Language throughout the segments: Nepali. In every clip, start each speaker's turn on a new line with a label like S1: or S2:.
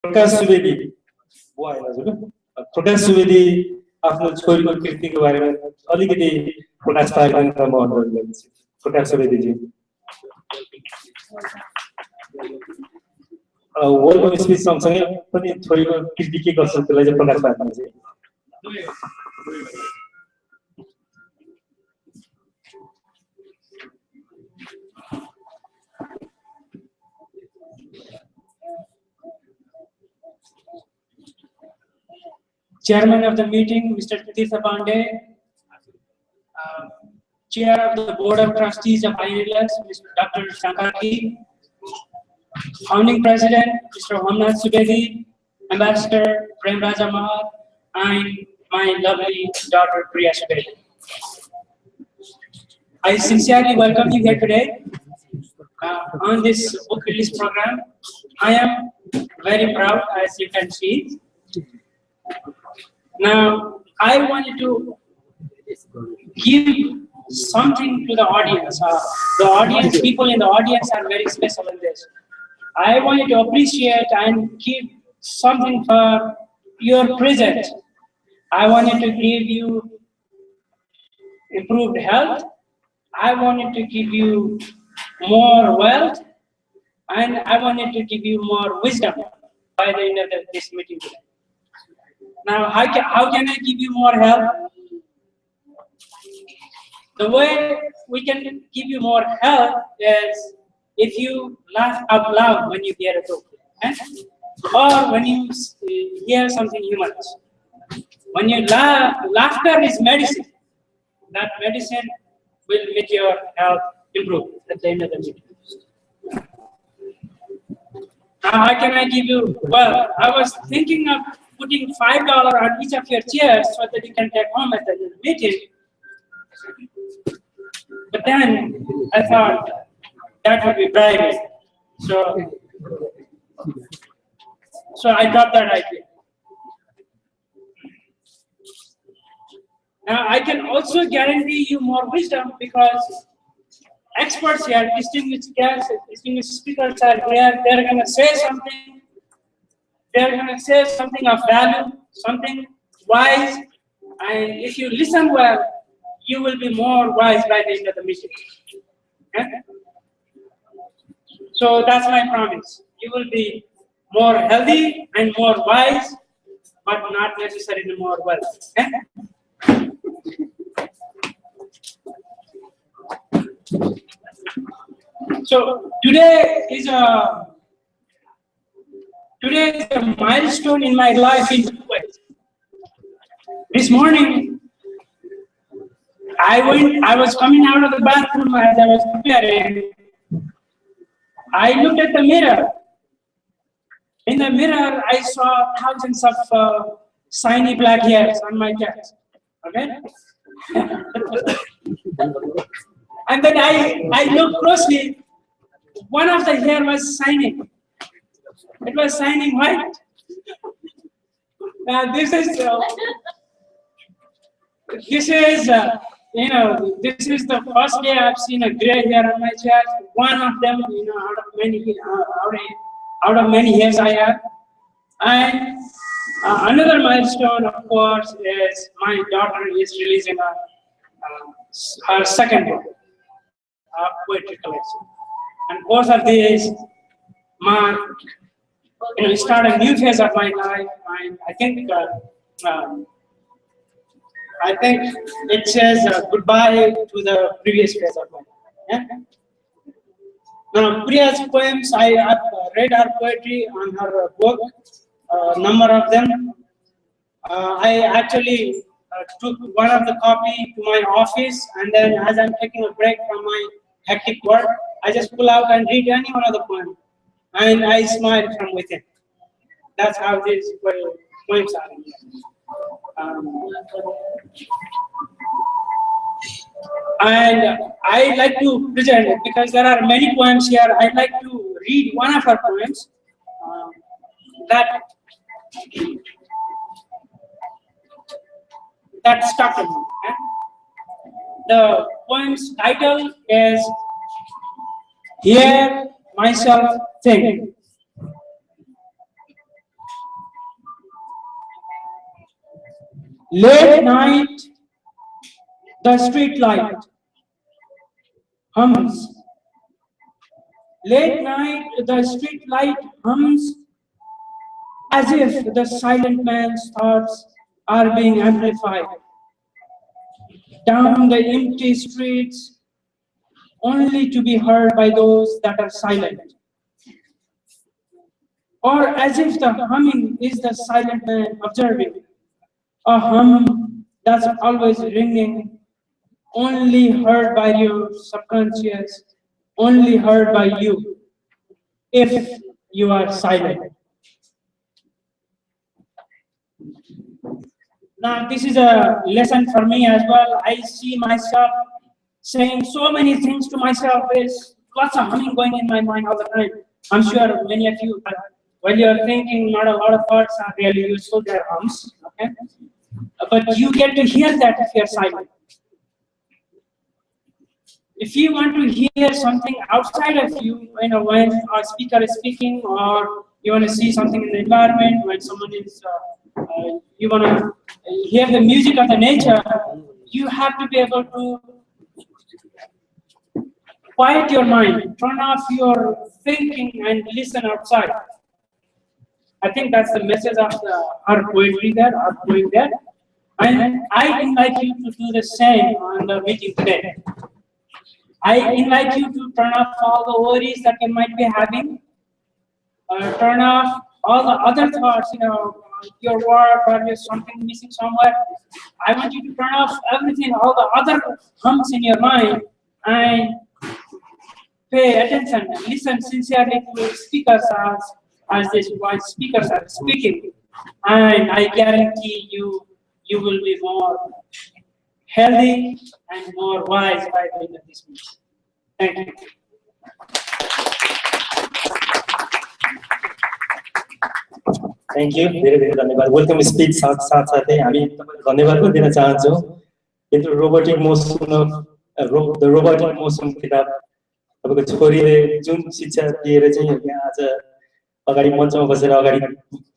S1: प्रकाश सुवेदी बुवा हजुर प्रकाश सुवेदी आफ्नो छोरीको कृतिको बारेमा अलिकति प्रकाश पार्न म अनुरोध गर्छु प्रकाश सुवेदी जी वेलकम स्पिच सँगसँगै पनि छोरीको कृति के गर्छ त्यसलाई चाहिँ प्रकाश पार्न चाहिँ
S2: Chairman of the meeting, Mr. Tirtha Pandey, Chair of the Board of Trustees of INLS, Mr. Dr. Shankar, Founding President, Mr. Homnath Subedi, Ambassador Prem Raja Mahar, and my lovely daughter Priya Subedi. I sincerely welcome you here today on this book release program. I am very proud, as you can see. Now, I wanted to give something to the audience. The audience, people in the audience are very special in this. I wanted to appreciate and give something for your present. I wanted to give you improved health. I wanted to give you more wealth. And I wanted to give you more wisdom by the end of this meeting today. Now, how can I give you more help? The way we can give you more help is if you laugh out loud when you hear a book, or when you hear something humorous. When you laugh, laughter is medicine. That medicine will make your health improve at the end of the meeting. Now, how can I give you? Well, I was thinking of putting $5 on each of your chairs so that you can take home at the meeting. But then I thought that would be bribery. So I dropped that idea. Now, I can also guarantee you more wisdom because experts here, distinguished guests, distinguished speakers are here. They're going to say something. They're going to say something of value, something wise, and if you listen well, you will be more wise by the end of the meeting. Okay? So that's my promise. You will be more healthy and more wise, but not necessarily more wealthy. Okay? So today is a milestone in my life in two ways. This morning, I was coming out of the bathroom as I was preparing. I looked at the mirror. In the mirror, I saw thousands of shiny black hairs on my chest. Okay? And then I looked closely. One of the hair was shining. It was shining white. Now this is the first day I've seen a gray hair on my chest. One of them, out of many hairs I have. And another milestone, of course, is my daughter is releasing her second book, poetry collection. And both of these mark, start a new phase of my life. And I think it says goodbye to the previous phase of my life. Yeah? Now, Priya's poems, I have read her poetry on her book, a number of them. I actually took one of the copy to my office, and then as I'm taking a break from my hectic work, I just pull out and read any one of the poems, and I smile from within. That's how these poems are. And I like to present it because there are many poems here. I'd like to read one of her poems that stuck with me. The poem's title is Hear Myself Think. Late night, the street light hums. Late night, the street light hums as if the silent man's thoughts are being amplified. Down the empty streets, only to be heard by those that are silent. Or as if the humming is the silent man observing. A hum that's always ringing, only heard by your subconscious, only heard by you, if you are silent. Now, this is a lesson for me as well. I see myself saying so many things to myself. There's lots of humming going in my mind all the time. I'm sure many of you, while you're thinking, not a lot of thoughts are really useful, they're hums. Okay? But you get to hear that if you're silent. If you want to hear something outside of you, when a speaker is speaking, or you want to see something in the environment, when someone is, you want to hear the music of the nature, you have to be able to quiet your mind, turn off your thinking, and listen outside. I think that's the message of our poetry there, our poem there. And I invite you to do the same on the meeting today. I invite you to turn off all the worries that you might be having. Turn off all the other thoughts, your work or there's something missing somewhere. I want you to turn off everything, all the other hums in your mind, and pay attention, listen sincerely to speakers as these wise speakers are speaking. And I guarantee you will be more healthy and more wise by the end of this meeting. Thank you.
S1: Thank you. धेरै धेरै धन्यवाद. वेलकम स्पीच साथसाथै हामी तपाईलाई धन्यवाद पनि दिन चाहन्छौँ. यो robotic motion the robotic motion किताब तपाईको छोरीले जुन शिक्षा दिएर चाहिँ यहाँ आज अगाडि मञ्चमा बसेर अगाडि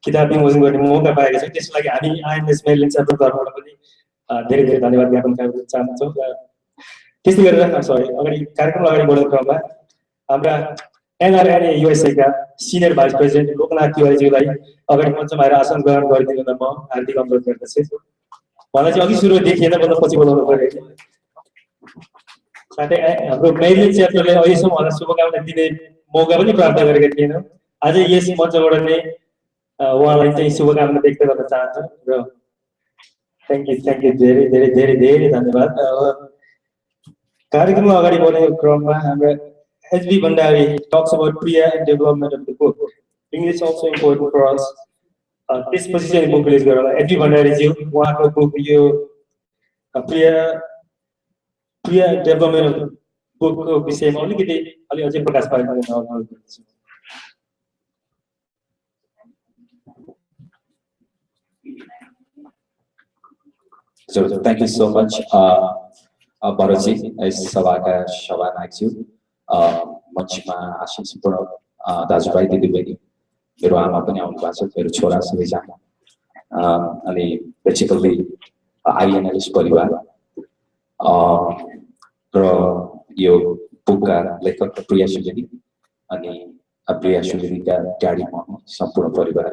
S1: किताब विमोचन गर्ने मौका पाएको छ. त्यसको लागि हामी आइएनएस मेरिल्यान्ड च्याप्टर तर्फबाट पनि धेरै धेरै धन्यवाद ज्ञापन गर्न चाहन्छौँ. त्यस्तै गरेर अगाडि कार्यक्रम अगाडि बढ्ने क्रममा हाम्रा एनआरएनए युएसए का सिनियर भाइस प्रेसिडेन्ट लोकनाथ तिवारीज्यूलाई अगाडि मञ्चमा आएर आसन ग्रहण गरिदिन म हार्दिक अनुरोध गर्दछु. उहाँलाई चाहिँ अघि सुरु देखिएन भन्दा पछि बोलाउनु पर्यो. साथै हाम्रो मेरिल्यान्ड च्याप्टरले अहिलेसम्म उहाँलाई शुभकामना दिने मौका पनि प्राप्त गरेका थिएनौँ. आज यस मञ्चबाट नै उहाँलाई चाहिँ शुभकामना व्यक्त गर्न चाहन्छु र थ्याङ्क यू धेरै धेरै धेरै धेरै धन्यवाद. कार्यक्रममा अगाडि बढ्ने क्रममा हाम्रो HB Bandari talks about Priya and development of the book. English is also important for us. This position book release गरेर HB Bandari ज्यू उहाँको बुक यो Priya development of the book को विषयमा अलिकति अलि अझै प्रकाश पार्न अनुरोध गर्छु.
S3: So thank you so much, Bharatji, Savaka Shavanaxu, Machima Ashimpura, Dazubai Dibini, Miruama Panyamas, Peruchora Savijana, and basically INLS Parivar, you Puka, like a Priya Shujani, and a Priya Shujani, Daddy Mama, Sampura Parivar.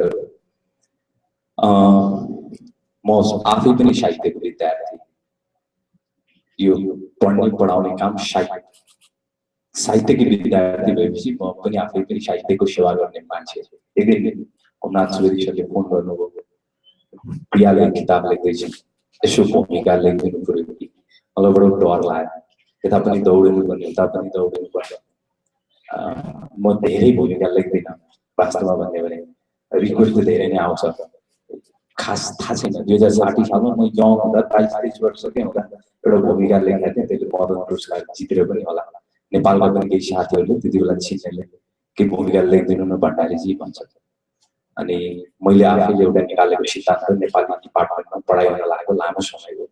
S3: Most आफै पनि साहित्यको विद्यार्थी यो पढ्ने पढाउने काम साहित्यको विद्यार्थी भएपछि म पनि आफै पनि साहित्यको सेवा गर्ने मान्छे. एक दिन कुमार सुवेदीले फोन गर्नुभयो, प्रियाले किताब लेख्दैछन्, यसो भूमिका लेखिदिनु पर्यो कि. मलाई बडो डर लाग्यो. यता पनि दौडिनु पर्ने, उता पनि दौडिनु पर्ने. म धेरै भूमिका लेख्दिनँ वास्तवमा भन्ने भने रिक्वेस्ट धेरै नै आउँछ. खास थाहा छैन 2060 सालमा म यङ हुँदा 23 वर्षकै हुँदा एउटा भूमिका लेखेको थिएँ. त्यसले मदन पुरस्कार जितेर पनि होला. नेपालमा पनि केही साथीहरूले त्यति बेला चिन्नेले के भूमिका लेख्दिनु न भण्डारीजी भन्छ. अनि मैले आफैले एउटा निकालेको सिद्धान्त नेपाली डिपार्टमेन्टमा पढाइ गर्न लागेको लामो समयको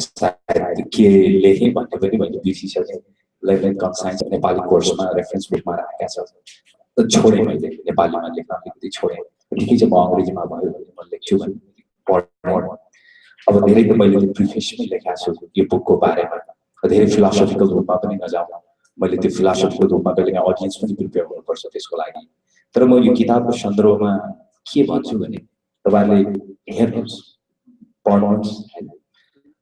S3: सायद के लेखेँ भन्ने पनि मैले बिर्सिसकेँ. लेभल कन्साइन्स नेपाली कोर्समा रेफरेन्स बुकमा राखेका छ. त छोडेँ मैले नेपालीमा लेख्न अलिकति छोडेँ. ठिकै छ म अङ्ग्रेजीमा भयो भने म लेख्छु भने अब धेरै त मैले प्रिफेसमै लेखेको छु यो बुकको बारेमा, धेरै फिलोसफिकल रूपमा पनि नजाउँ, मैले त्यो फिलोसफिकल रूपमा कहिलेकाहीँ अडियन्स पनि प्रिपेयर हुनुपर्छ त्यसको लागि। तर म यो किताबको सन्दर्भमा के भन्छु भने तपाईँहरूले हेर्नुहोस्, पढ्नुहोस्।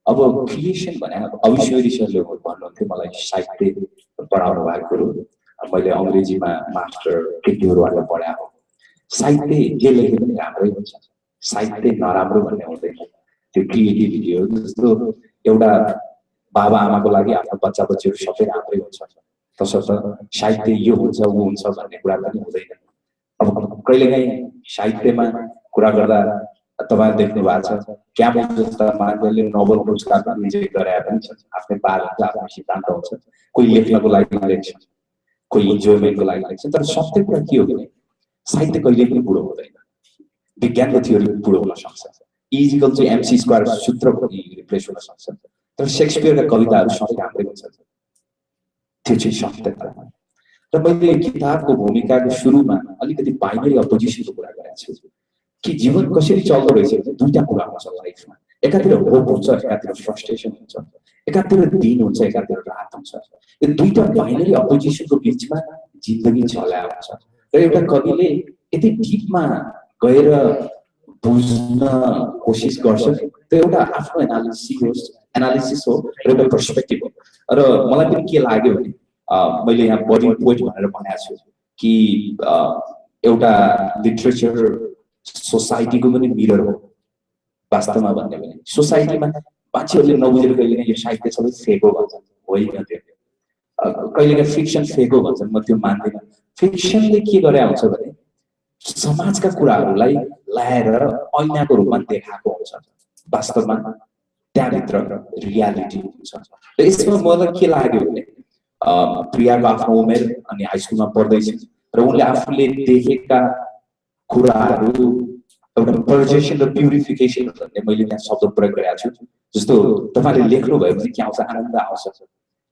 S3: अब क्रिएसन भने अविश्वरी सरले भन्नुहुन्थ्यो मलाई साहित्य पढाउनु भएको कुरो, मैले अङ्ग्रेजीमा मास्टर केटीहरूबाट पढाएको हो। साहित्य जे लेखे पनि राम्रै हुन्छ, साहित्य नराम्रो भन्ने हुँदैन। त्यो क्रिएटिभिटी हो। जस्तो एउटा बाबा आमाको लागि आफ्नो बच्चा बच्चीहरू सबै राम्रै हुन्छ, तसर्थ साहित्य यो हुन्छ ऊ हुन्छ भन्ने कुरा पनि हुँदैन। अब कहिलेकाहीँ साहित्यमा कुरा गर्दा तपाईँ देख्नु भएको छ क्यामल जस्ता मान्छेले नोबेल पुरस्कार पनि विजय गराए पनि छन्। आफ्नै पार हुन्छ, आफ्नो सिद्धान्त हुन्छ। कोही लेख्नको लागि लेख्छ, कोही इन्जोयमेन्टको लागि लेख्छ। तर सत्य कुरा के हो भने साहित्य कहिले पनि बुढो हुँदैन। विज्ञानको थ्योरी बुढो हुन सक्छ, इजिकल चाहिँ एमसी स्क्वायर सूत्र पनि रिप्लेस हुन सक्छ, तर शेक्सपियरका कविताहरू सबै राम्रै हुन्छ। त्यो चाहिँ सत्यता। र मैले किताबको भूमिकाको सुरुमा अलिकति बाइनरी अपोजिसनको कुरा गरेको छु कि जीवन कसरी चल्दो रहेछ भने दुईटा कुरा हुन्छ लाइफमा। एकातिर होप हुन्छ, एकातिर फ्रस्ट्रेसन हुन्छ, एकातिर दिन हुन्छ, एकातिर रात हुन्छ। यो दुईटा बाइनरी अपोजिसनको बिचमा जिन्दगी चलाएको हुन्छ। र एउटा कविले यति डिपमा गएर बुझ्न कोसिस गर्छ, त्यो एउटा आफ्नो एनालिसिस हो र एउटा पर्सपेक्टिभ हो। र मलाई पनि के लाग्यो भने मैले यहाँ बडी पोइट भनेर भनेको छु कि एउटा लिटरेचर सोसाइटीको पनि मिरर हो वास्तवमा भन्ने भने। सोसाइटीमा मान्छेहरूले नबुझेर कहिलेकाहीँ यो साहित्य सबै फेक हो भन्छन्, होइन त्यो कहिलेकाहीँ फिक्सन फेक हो भन्छन्, म त्यो मान्दिनँ। फिक्सनले के गरे हुन्छ भने समाजका कुराहरूलाई ल्याएर ऐनाको रूपमा देखाएको हुन्छ, वास्तवमा त्यहाँभित्र रियालिटी हुन्छ। र यसमा मलाई के लाग्यो भने प्रियाको आफ्नो उमेर अनि हाई स्कुलमा पढ्दैछ र उनले आफूले देखेका कुराहरू एउटा पर्जेसन र प्युरिफिकेसन भन्ने मैले त्यहाँ शब्द प्रयोग गरेको छु। जस्तो तपाईँले लेख्नु भएपछि के आउँछ? आनन्द आउँछ।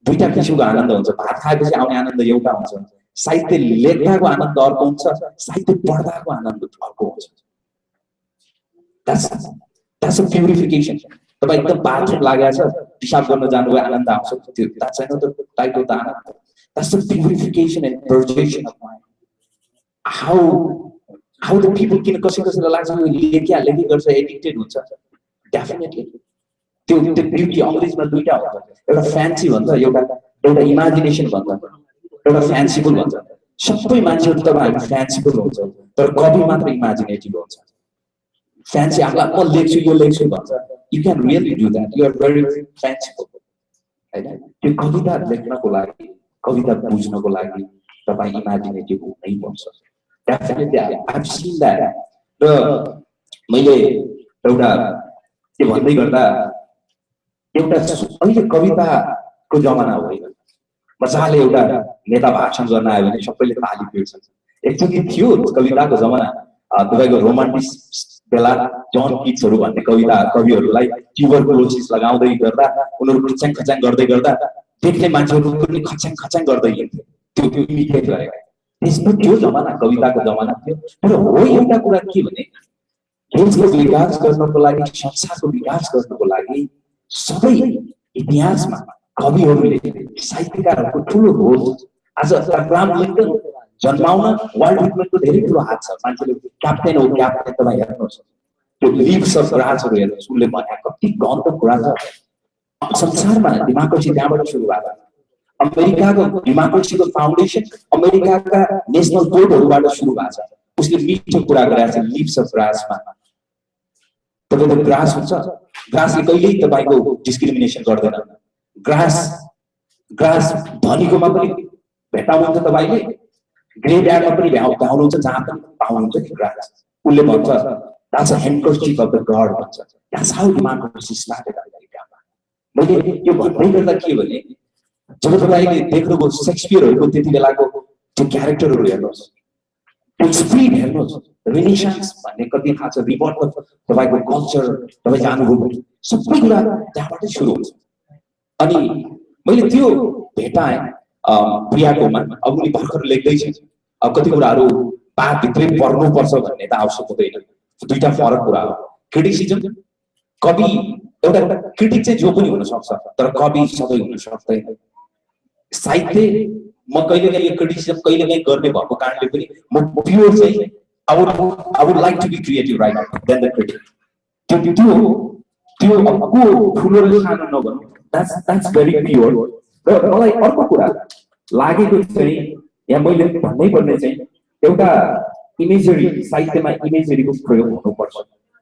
S3: दुईटा किसिमको आनन्द हुन्छ। भात खाएपछि आउने आनन्द एउटा हुन्छ, साहित्य लेख्दाको आनन्द अर्को हुन्छ, साहित्य पढ्दाको आनन्द अर्को हुन्छ। That's a purification. तपाईँ एकदम बाथरुम लागेको छ, पिसाब गर्न जानुभयो, आनन्द आउँछ, त्यो द्याट्स छैन त टाइटल त आनन्द। That's the purification and purgation of mind. How the people किन कसैलाई लाग्छ लेखी गर्छ, एडिक्टेड हुन्छ। डेफिनेटली त्यो ब्युटी अङ्ग्रेजीमा दुईटा हुन्छ, एउटा फ्यान्सी भन्छ, एउटा इमेजिनेसन भन्छ, एउटा फ्यान्सीफुल भन्छ। सबै मान्छेहरू तपाईँ फ्यान्सीफुल हुन्छ, तर कवि मात्र इमेजिनेटिभ हुन्छ। फ्यान्सी आफूलाई म लेख्छु यो लेख्छु भन्छ, you can really do that, you are very fanciful हैन। त्यो कविता लेख्नको लागि, कविता बुझ्नको लागि तपाईँ इमेजिनेटिभ हुनै पर्छ। Definitely I have seen that. र मैले एउटा के भन्दै गर्दा एउटा अहिले कविताको जमाना होइन, मजाले एउटा नेता भाषण गर्न आयो भने सबैले ताली पिट्छन्। एकचोटि थियो कविताको जमाना, तपाईँको रोमान्टिक बेला जन किट्सहरू भन्ने कविहरूलाई ट्युबरकुलोसिस लगाउँदै गर्दा उनीहरू खच्याङ खच्याङ गर्दै गर्दा देख्ने मान्छेहरू पनि खच्याङ खच्याङ गर्दै हिँड्थे, त्यो इमिटेट गरेको। त्यसमा त्यो जमाना कविताको जमाना थियो। तर हो एउटा कुरा के भने देशको विकास गर्नको लागि, संसारको विकास गर्नको लागि सबै इतिहासमा कविहरूले, साहित्यकारहरूको ठुलो रोल छ। आज अब्राहम लिङ्कन जन्माउन वर्ल्ड विकको धेरै ठुलो हात छ। मान्छेले क्याप्टेन हो क्याप्टेन, तपाईँ हेर्नुहोस् त्यो लिभ्स अफ ग्रासहरू हेर्नुहोस्, उसले भने कति गन्त कुरा छ। संसारमा डेमोक्रेसी त्यहाँबाट सुरु भएको। अमेरिकाको डेमोक्रेसीको फाउन्डेसन अमेरिकाका नेसनल बोर्डहरूबाट सुरु भएको छ। उसले मिठो कुरा गरेको छ लिभ्स अफ ग्रासमा। तपाईँको ग्रास हुन्छ, ग्रासले कहिल्यै तपाईँको डिस्क्रिमिनेसन गर्दैन। ग्रास धनीकोमा पनि भेटाउनुहुन्छ, तपाईँले ग्रेट एडमा पनि भ्याउनुहुन्छ, जहाँ पनि पाउनुहुन्छ नि ग्रास। उसले भन्छ that's a handkerchief of the God भन्छ। द्याट्स हाउ डेमोक्रेसी स्टार्टेड अमेरिकामा। मैले यो भन्दै गर्दा के भने जब तपाईँले देख्नुभयो शेक्सपियरहरूको त्यति बेलाको त्यो क्यारेक्टरहरू हेर्नुहोस्, त्यो स्पिड हेर्नुहोस्, रिनेसान्स भन्ने कति थाहा छ, रिभर्ट अफ तपाईँको कल्चर, तपाईँ जानुभयो सबै कुरा त्यहाँबाटै सुरु हुन्छ। अनि मैले त्यो भेटाएँ प्रियाकोमा। अब उनी भर्खर लेख्दैछ, अब कति कुराहरू बादभित्रै पर्नुपर्छ भन्ने त आवश्यक हुँदैन। दुईटा फरक कुरा हो, क्रिटिसिजम कवि एउटा क्रिटिक चाहिँ जो पनि हुन सक्छ तर कवि सबै हुन सक्दैन साहित्य म कहिलेकाहीँ यो क्रिटिसिजम कहिलेकाहीँ गर्ने भएको कारणले पनि म प्योर चाहिँ I would like to be creative writer than the critic त्यो को ठुलो र सानो नभनौँ that's very pure र मलाई अर्को कुरा लागेको चाहिँ यहाँ मैले भन्नै पर्ने चाहिँ एउटा इमेजरी साहित्यमा इमेजरीको प्रयोग हुनुपर्छ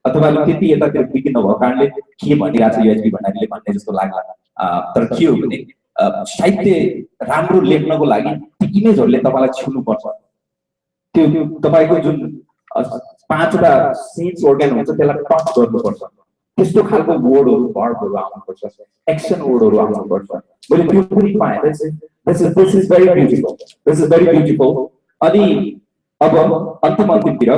S3: अथवा त्यति यतातिर बिकिन नभएको कारणले के भनिरहेको छ युएचबी भण्डारीले भन्ने जस्तो लाग्ला तर के हो भने साहित्य राम्रो लेख्नको लागि ती इमेजहरूले तपाईँलाई छुनुपर्छ त्यो तपाईँको जुन पाँचवटा सेन्स organ हुन्छ त्यसलाई टच गर्नुपर्छ त्यस्तो खालको वर्डहरू भर्बहरू आउनुपर्छ एक्सन वर्डहरू आउनुपर्छ मैले त्यो पनि पाएँ this is very beautiful अनि अब अन्तिमतिर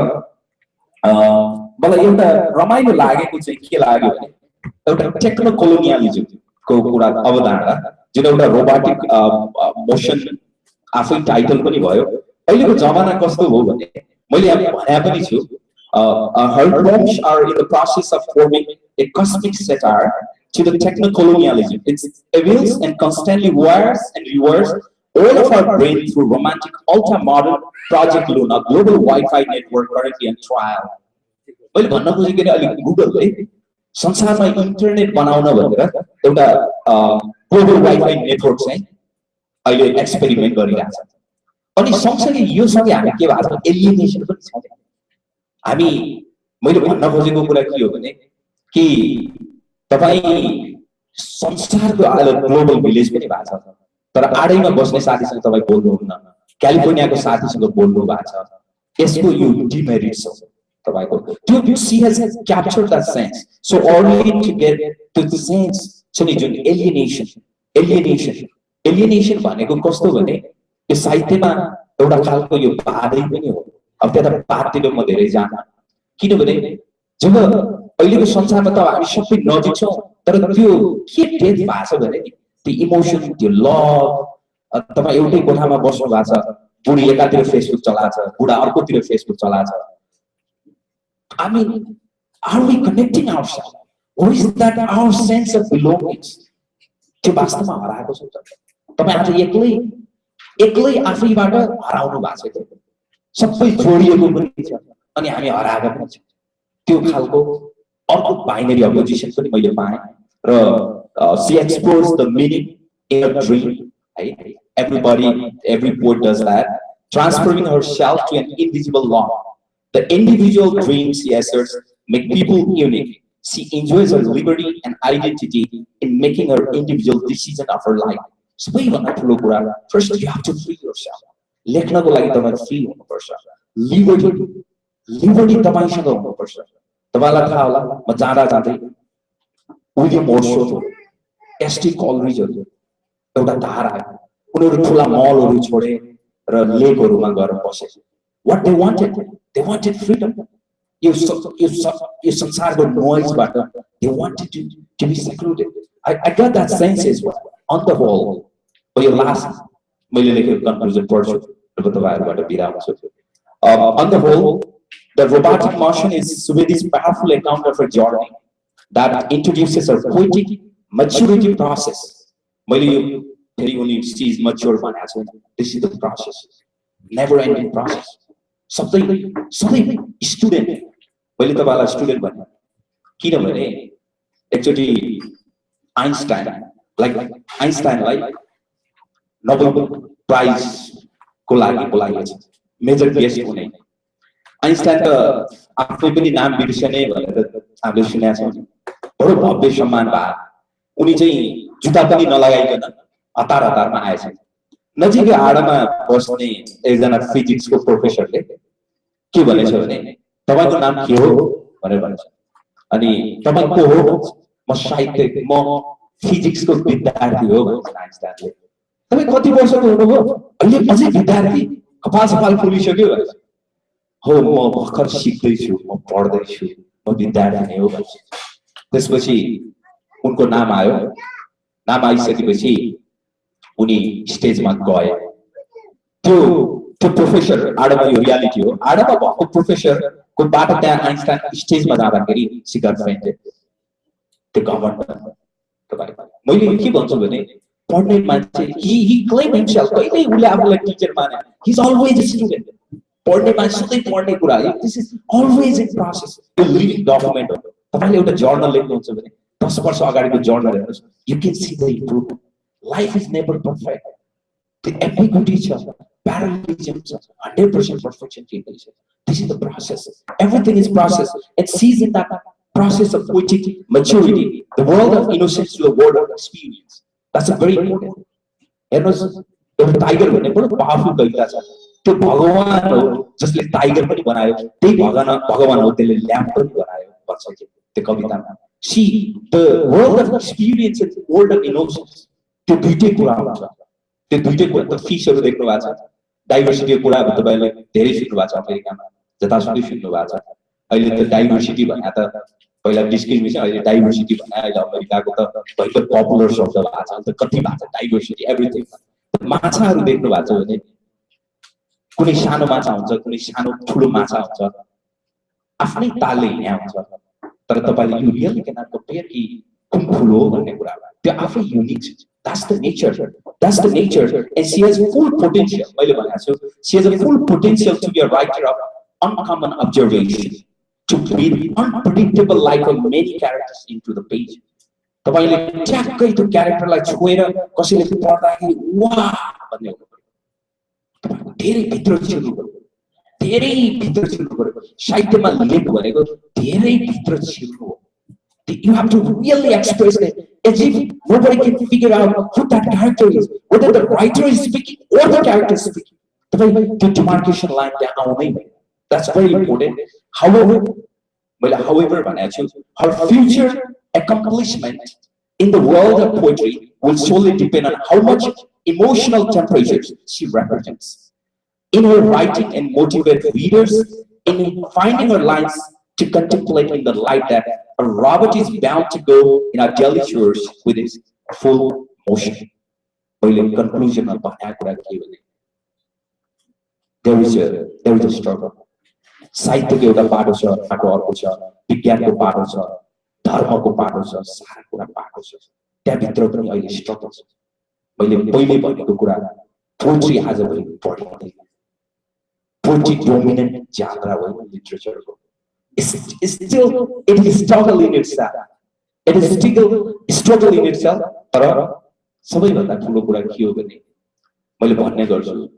S3: मलाई एउटा रमाइलो लागेको चाहिँ के लाग्यो भने एउटा टेक्नो कोलोनियलिजमको कुरा अवधारणा जुन एउटा रोबोटिक मोसन आफै टाइटल पनि भयो अहिलेको जमाना कस्तो हो भने मैले यहाँ भने पनि छु her poems are in the process of forming a cosmic satire to the techno-colonialism. It reveals and constantly wires and reverse all of our brain through romantic ultra-modern Project Luna, global Wi-Fi network currently on trial. मैले भन्न खोजेको नि अलि गुगलले संसारमा इन्टरनेट बनाउन भनेर एउटा ग्लोबल वाइफाई नेटवर्क चाहिँ अहिले एक्सपेरिमेन्ट गरिरहेछ अनि सँगसँगै यो सँगै हामी के भएको छ एलिएनेसन पनि छ हामी मैले भन्न खोजेको कुरा के हो भने कि तपाईं संसारको ग्लोबल भिलेज पनि भएको छ तर आडैमा बस्ने साथीसँग तपाईं बोल्नुहुन्न क्यालिफोर्नियाको साथीसँग बोल्नु भएको छ यसको यो डिमेरिट्स हो तपाईँको त्यो she has captured that sense so early to get to the sense छ नि जुन एलिएनेसन भनेको कस्तो भने यो साहित्यमा एउटा खालको यो बाधै पनि हो अब त्यता बाधतिर म धेरै जान किनभने जब अहिलेको संसारमा त हामी सबै नजिक छौँ तर त्यो के डेथ भएको छ भने त्यो इमोसन त्यो लभ तपाईँ एउटै कोठामा बस्नु भएको छ बुढी एकातिर फेसबुक चलाएको छ बुढा अर्कोतिर फेसबुक चलाएको छ I mean, are we connecting ourselves? Or is that our sense of belongings? त्यो वास्तवमा हराएको छ त तपाईँ आज एक्लै आफैबाट हराउनु भएको छ सबै जोडिएको पनि छ अनि हामी हराएका पनि छौँ त्यो खालको अर्को बाइनरी अपोजिसन पनि मैले पाएँ र she explores the meaning in a dream है every poet does that transforming herself to an invisible law. The individual dreams she asserts make people unique. She enjoys her liberty and identity in making her individual decision of her life. सबैभन्दा ठुलो कुरा first you have to free yourself. लेख्नको लागि तपाईँ फ्री हुनुपर्छ लिबर्टी तपाईसँग हुनुपर्छ तपाईलाई थाहा होला म जाँदा जाँदै विलियम मोर्सो एसटी कलरिजहरु एउटा धारा आयो उनीहरु ठुला मलहरु छोडे र लेकहरुमा गएर बसे what they wanted freedom यो संसारको नोइजबाट they wanted to be secluded. I got that sense as well on the whole but your last मैले लेखेको कन्क्लुजन पढ्छु र तपाईहरुबाट बिदा हुन्छु on the whole the robotic motion is Suvedhi's powerful account of her journey that introduces her poetic maturity process. मैले यो फेरि उनी she is mature भनेको छु this is the process never ending process. सबै स्टुडेन्ट मैले तपाईलाई स्टुडेन्ट भने किनभने एकचोटी आइन्स्टाइनलाई नोबेल प्राइज को लागि बोलाइएको छ मेजर गेस्ट हुने आइन्स्टाइन त आफै पनि नाम बिर्सने भनेर हामीले सुनेका छौँ बडो भव्य सम्मान भयो उनी चाहिँ जुत्ता पनि नलगाइकन हतारमा आएछ नजिकै आडामा बस्ने एकजना फिजिक्सको प्रोफेसरले के भनेछ भने तपाईको नाम के हो भनेर भन्छ अनि तपाई को हो म साहित्य म फिजिक्सको विद्यार्थी हो भन्छ आइन्स्टाइनले तपाई कति वर्षको हुनुभयो अहिले अझै विद्यार्थी कपाल फुलिसक्यो भन्छ हो म भर्खर सिक्दै छु म पढ्दै छु म विद्यार्थी नै हो भन्छ त्यसपछि उनको नाम आयो नाम आइसकेपछि उनी स्टेजमा गए त्यो प्रोफेसर आडामा यो रियालिटी हो आडामा भएको प्रोफेसर को बाट त्यहाँ आइन्स्टाइन स्टेजमा जाँदाखेरि सिगारेट फेन्टे the government. मैले के भन्छु भने पढ्ने मान्छे he claim himself कहिले उले आफूलाई टिचर माने. He's always a student. पढ्ने मान्छे सधैँ पढ्ने कुरा. This is always in process. यो लिभिङ डकुमेन्ट हो. तपाईले एउटा जर्नल लेख्नुहुन्छ भने 10 वर्ष अगाडिको जर्नल हेर्नुस्. You can see the improvement. Life is never perfect. The ambiguity छ, parallelism छ, 100% perfection केही छैन. This is the process. Everything is process. It sees in that process of poetic maturity, the world of innocence to the world of experience. That's a very important. हेर्नुस् एउटा टाइगर भन्ने बडो पावरफुल कविता छ. त्यो भगवान हो जसले टाइगर पनि बनायो. त्यही भगवान हो त्यसले ल्याम्प पनि बनायो भन्छ त्यो कवितामा. See the world of experience and the world of innocence. त्यो दुईटै कुरा हुन्छ. त्यो दुईटै कुरा त फिसहरु देख्नु भएको छ. डाइभर्सिटीको कुरा तपाईले धेरै सुन्नु भएको छ अमेरिकामा. जतासुकै सुन्नु भएको छ. अहिले त डाइभर्सिटी भन्या त पहिला डिस्क्रिमिनेसन अहिले डाइभर्सिटी भन्या अहिले अमेरिकाको त भयंकर पपुलर शब्द भएको छ. अन्त कति भएको छ डाइभर्सिटी एभ्रीथिङ. माछाहरु देख्नु भएको छ भने कुनै सानो माछा हुन्छ, कुनै सानो ठुलो माछा हुन्छ. आफ्नै तालले हिँड्या हुन्छ. तर तपाईले यो रियली क्यान नट कम्पेयर कि कुन ठुलो हो भन्ने कुरा. त्यो आफै युनिक छ. That's the nature. That's the nature. And she has full potential. मैले भनेको छु, she has a full potential to be a writer of uncommon observation, to breathe unpredictable life of many characters into the page. तपाईले ट्याक्कै त्यो क्यारेक्टरलाई छोएर कसैले पढ्दाखेरि वाह भन्ने हो. धेरै भित्र छिर्नु पर्यो. धेरै भित्र छिर्नु पर्यो. साहित्यमा लेख्नु भनेको धेरै भित्र छिर्नु हो. You have to really express it as if nobody can figure out who that character is, whether the writer is speaking or the character is speaking. The demarcation line down. That's very important. However, her future accomplishment in the world of poetry will solely depend on how much emotional temperatures she represents in her writing and motivate readers in finding her lines to contemplate in the light that a robot is bound to go in our daily chores with its full motion. Conclusion of there is a struggle. साहित्यको एउटा बाटो छ, बाटो अर्को छ, विज्ञानको बाटो छ, धर्मको बाटो छ, सारा कुरा बाटो छ. त्यहाँभित्र पनि अहिले स्ट्रगल छ. मैले पहिले भनेको कुरा पोएट्री आजभोलि बढ्दैन. पोएट्री डोमिनेन्ट genre हो लिटरेचरको. It's still it is struggle in itself. It is still struggle in itself. तर सबैभन्दा ठुलो कुरा के हो भने मैले भन्ने गर्छु,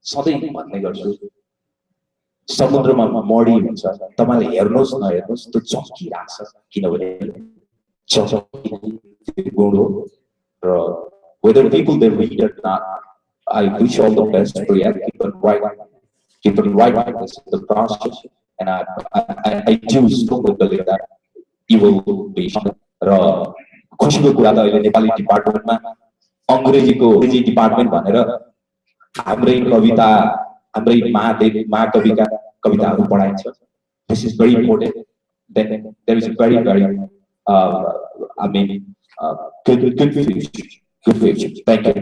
S3: सधैँ भन्ने गर्छु, समुद्रमा मडी हुन्छ. तपाईले हेर्नुस् नहेर्नुस् त्यो चम्किराख्छ. किनभने चम्किने गुण हो. र whether people they read or not, I wish all the best for you. Keep on writing. This is the process. And I do strongly believe that you will be र खुसीको कुरा त अहिले नेपाली डिपार्टमेन्टमा अंग्रेजी डिपार्टमेन्ट भनेर हाम्रै कविता हाम्रै महाकविका कविताहरू पढाइन्छ. This is very important. Then there is a very I mean good future. Good future. Thank you.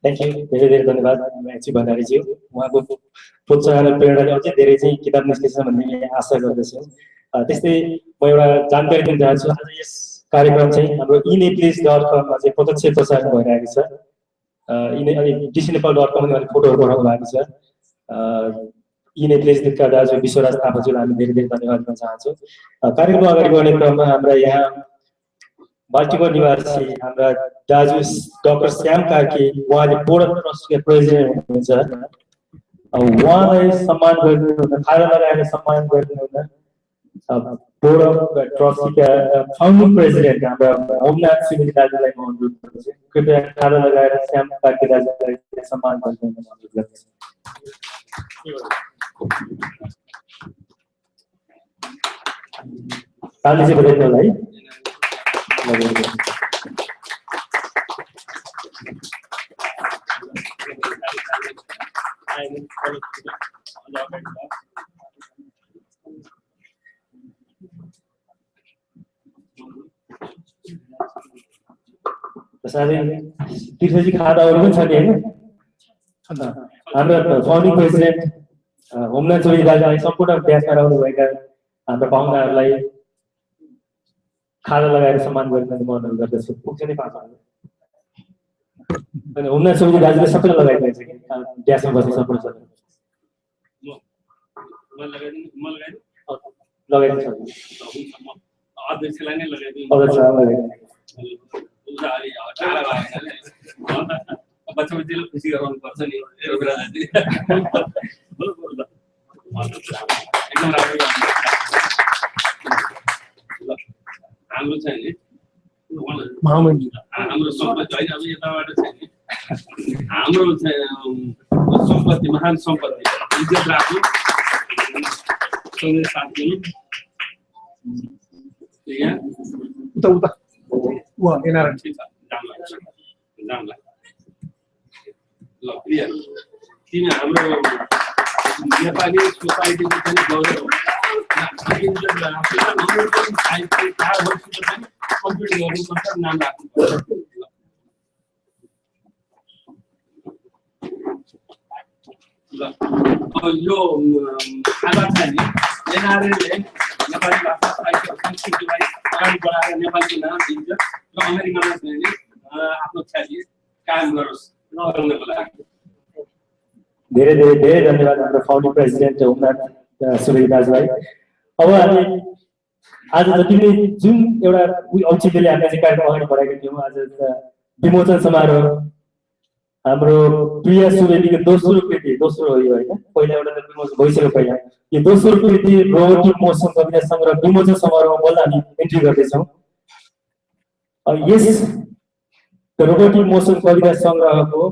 S1: Thank you. धेरै धेरै धन्यवाद मेची भण्डारीज्यू. उहाँको प्रोत्साहन र प्रेरणाले अझै धेरै चाहिँ किताब निस्किन्छ भन्ने आशा गर्दछु. त्यस्तै म एउटा जानकारी दिन चाहन्छु. आज यस कार्यक्रम चाहिँ हाम्रो inlS.com मा चाहिँ प्रत्यक्ष प्रसारण भइरहेको छ. अनि dcnepal.com मा फोटोहरु पठाउनु भएको छ. INLS का दाजु विश्वराज थापाज्यूलाई हामी धेरै धेरै धन्यवाद दिन चाहन्छौँ. कार्यक्रम अगाडि बढ्ने क्रममा हाम्रा यहाँ बाल्टिमोर निवासी हाम्रा दाजु डाक्टर श्याम कार्की उहाँले बोर्ड अफ ट्रस्टीका प्रेसिडेन्ट हुनुहुन्छ. उहाँलाई सम्मान गर्नुहुन, खाना लगाएर सम्मान गर्नुहुन. बोर्ड अफ ट्रस्टीका फाउन्डिङ प्रेसिडेन्ट हाम्रा होमनाथ सिंह दाजुलाई म अनुरोध गर्छु. कृपया खाना लगाएर श्याम कार्की दाजुलाई सम्मान गर्नुहुन अनुरोध गर्छु. ताली चाहिँ बजाइदिनु होला है. तीर्थजी खादाहरू पनि छ नि हैन. हाम्रो फाउन्डिङ प्रेसिडेन्ट होमल्यान्ड सेक्युरिटी दाजुभाइ सम्पूर्ण ब्याचमा रहनुभएका हाम्रा पाहुनाहरूलाई खाजा लगाएर सम्मान गर्न म अनुरोध गर्दछु। पुग्छ नि 5 मिनेट। अनि होमल्यान्ड सेक्युरिटी दाजुले सबैले लगाइदिन्छ कि ब्याचमा बस्ने सम्पूर्ण छ लगाइदिन्छ
S4: अध्यक्षलाई नै लगाइदिनु बच्चा-बच्चीले खुसी गराउनु पर्छ नि रविराजी एकदम राम्रो हाम्रो चाहिँ नि हाम्रो सम्पत्ति होइन अब यताबाट चाहिँ नि हाम्रो सम्पत्ति महान सम्पत्ति इज्जत राख्नु साथ दिनु
S5: उता
S4: ल प्रिय तिमी हाम्रो नेपाली सोसाइटीको पनि गौरव हो कम्प्लिट गर्नुपर्छ नाम राख्नुपर्छ ल अब यो खाना चाहिँ नि एनआरएले नेपाली भाषा साहित्य संस्कृतिलाई अगाडि बढाएर नेपालीको नाम दिन्छ र अमेरिकामा चाहिँ नि आफ्नो ख्याति कायम गरोस् नगर्नको लागि
S1: धेरै धेरै धेरै धन्यवाद हाम्रो फाउन्डिङ प्रेसिडेन्ट होमल्यान्ड सेक्युरिटी दाजुभाइ। अब हामी आज जति पनि जुन एउटा औचित्यले हामीले चाहिँ कार्यक्रम अगाडि बढाएका थियौँ आज विमोचन समारोह हाम्रो प्रिय सुवेदीको दोस्रो कृति दोस्रो हो यो होइन पहिला एउटा त विमोचन भइसक्यो पहिला यो दोस्रो कृति रोबोटिक मोसन कविता सङ्ग्रह विमोचन समारोहमा बोल्न हामी एन्ट्री गर्दैछौँ। यस रोबोटिक मोसन कविता सङ्ग्रहको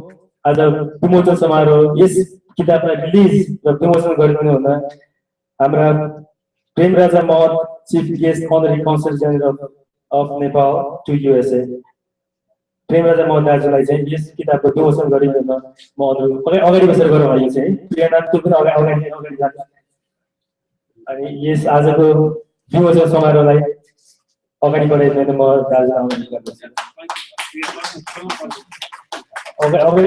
S1: आज विमोचन समारोह यस किताबलाई रिलिज र विमोचन गरिदिनु हुँदा हाम्रा Premraja Mahat chief guest honorary council general of Nepal to USA Premraja Mahat दाजुलाई चाहिँ यस किताबको विमोचन गरिदिन म अनुरोध अगाडि बसेर गरौँ यो चाहिँ प्रियनाथ पनि अगाडि जान्छ अनि यस आजको विमोचन समारोहलाई अगाडि बढाइदिन म दाजुलाई अनुरोध गर्दछु। अगाडि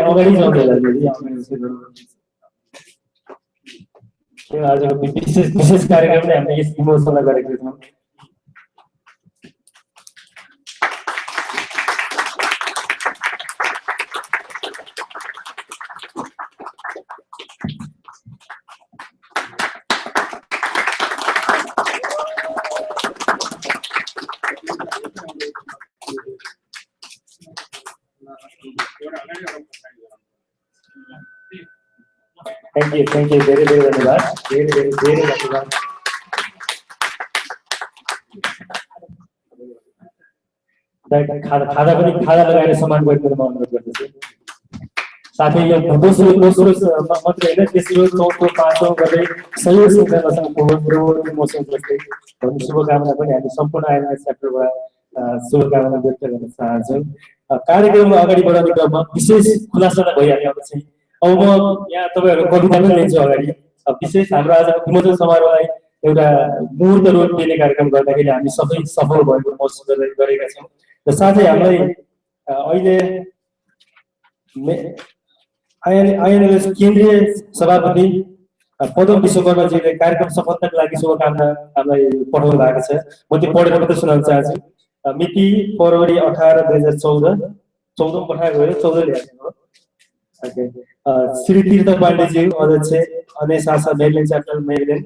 S1: आजको विशेष कार्यक्रम नै हामीले यस विमोचनलाई गरेको छौँ। थैंक यू धेरै धेरै धन्यवाद धेरै धेरै धेरै धन्यवाद। खाजा लगाएर सम्मान गरिदिनु म अनुरोध गर्दछु। साथै यो दोस्रो मात्रै होइन तेस्रो चौथो पाँचौँ गर्दै सही सङ्ख्यासँग मोसन जस्तै भन्ने शुभकामना पनि हामी सम्पूर्ण आइएनएलएस च्याप्टरबाट शुभकामना व्यक्त गर्न चाहन्छौँ। कार्यक्रममा अगाडि बढाउने क्रममा विशेष खुलासा भइहाल्यो चाहिँ अब म यहाँ तपाईँहरूको कविता पनि लिन्छु अगाडि। विशेष हाम्रो आजको विमोचन समारोहलाई एउटा मूर्त रूप दिने कार्यक्रम गर्दाखेरि हामी सबै सफल भएको महसुस गरेका छौँ र साथै हामीलाई अहिले आइएनएलएस केन्द्रीय सभापति पदम विश्वकर्माजीले कार्यक्रम सफलताको लागि शुभकामना हामीलाई पठाउनु भएको छ। म त्यो पढेर मात्रै सुनाउन चाहन्छु। मिति फरवरी 18 2014 14 पठाएको हो 14 ल्याएको हो। श्री तीर्थ पाण्डेजी अध्यक्ष अने शासन मेरिल्यान्ड च्याप्टर मेरिल्यान्ड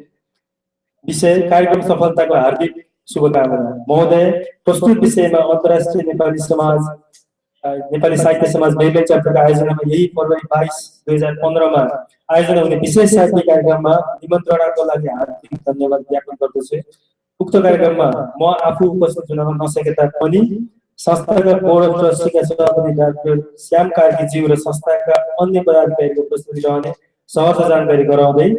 S1: विषय कार्यक्रम सफलताको हार्दिक शुभकामना। महोदय प्रस्तुत विषयमा अन्तर्राष्ट्रिय नेपाली साहित्य समाज मेरिल्यान्ड च्याप्टरको आयोजनामा यही फरवरी 22 2015 मा आयोजना हुने विशेष साहित्यिक कार्यक्रममा निमन्त्रणाको लागि हार्दिक धन्यवाद ज्ञापन गर्दछु। उक्त कार्यक्रममा म आफू उपस्थित हुन नसके तापनि संस्थाका बोर्ड अफ ट्रस्टीका सभापति डाक्टर श्याम कार्कीज्यू र संस्थाका अन्य पदाधिकारीको उपस्थिति रहने सहर्ष जानकारी गराउँदै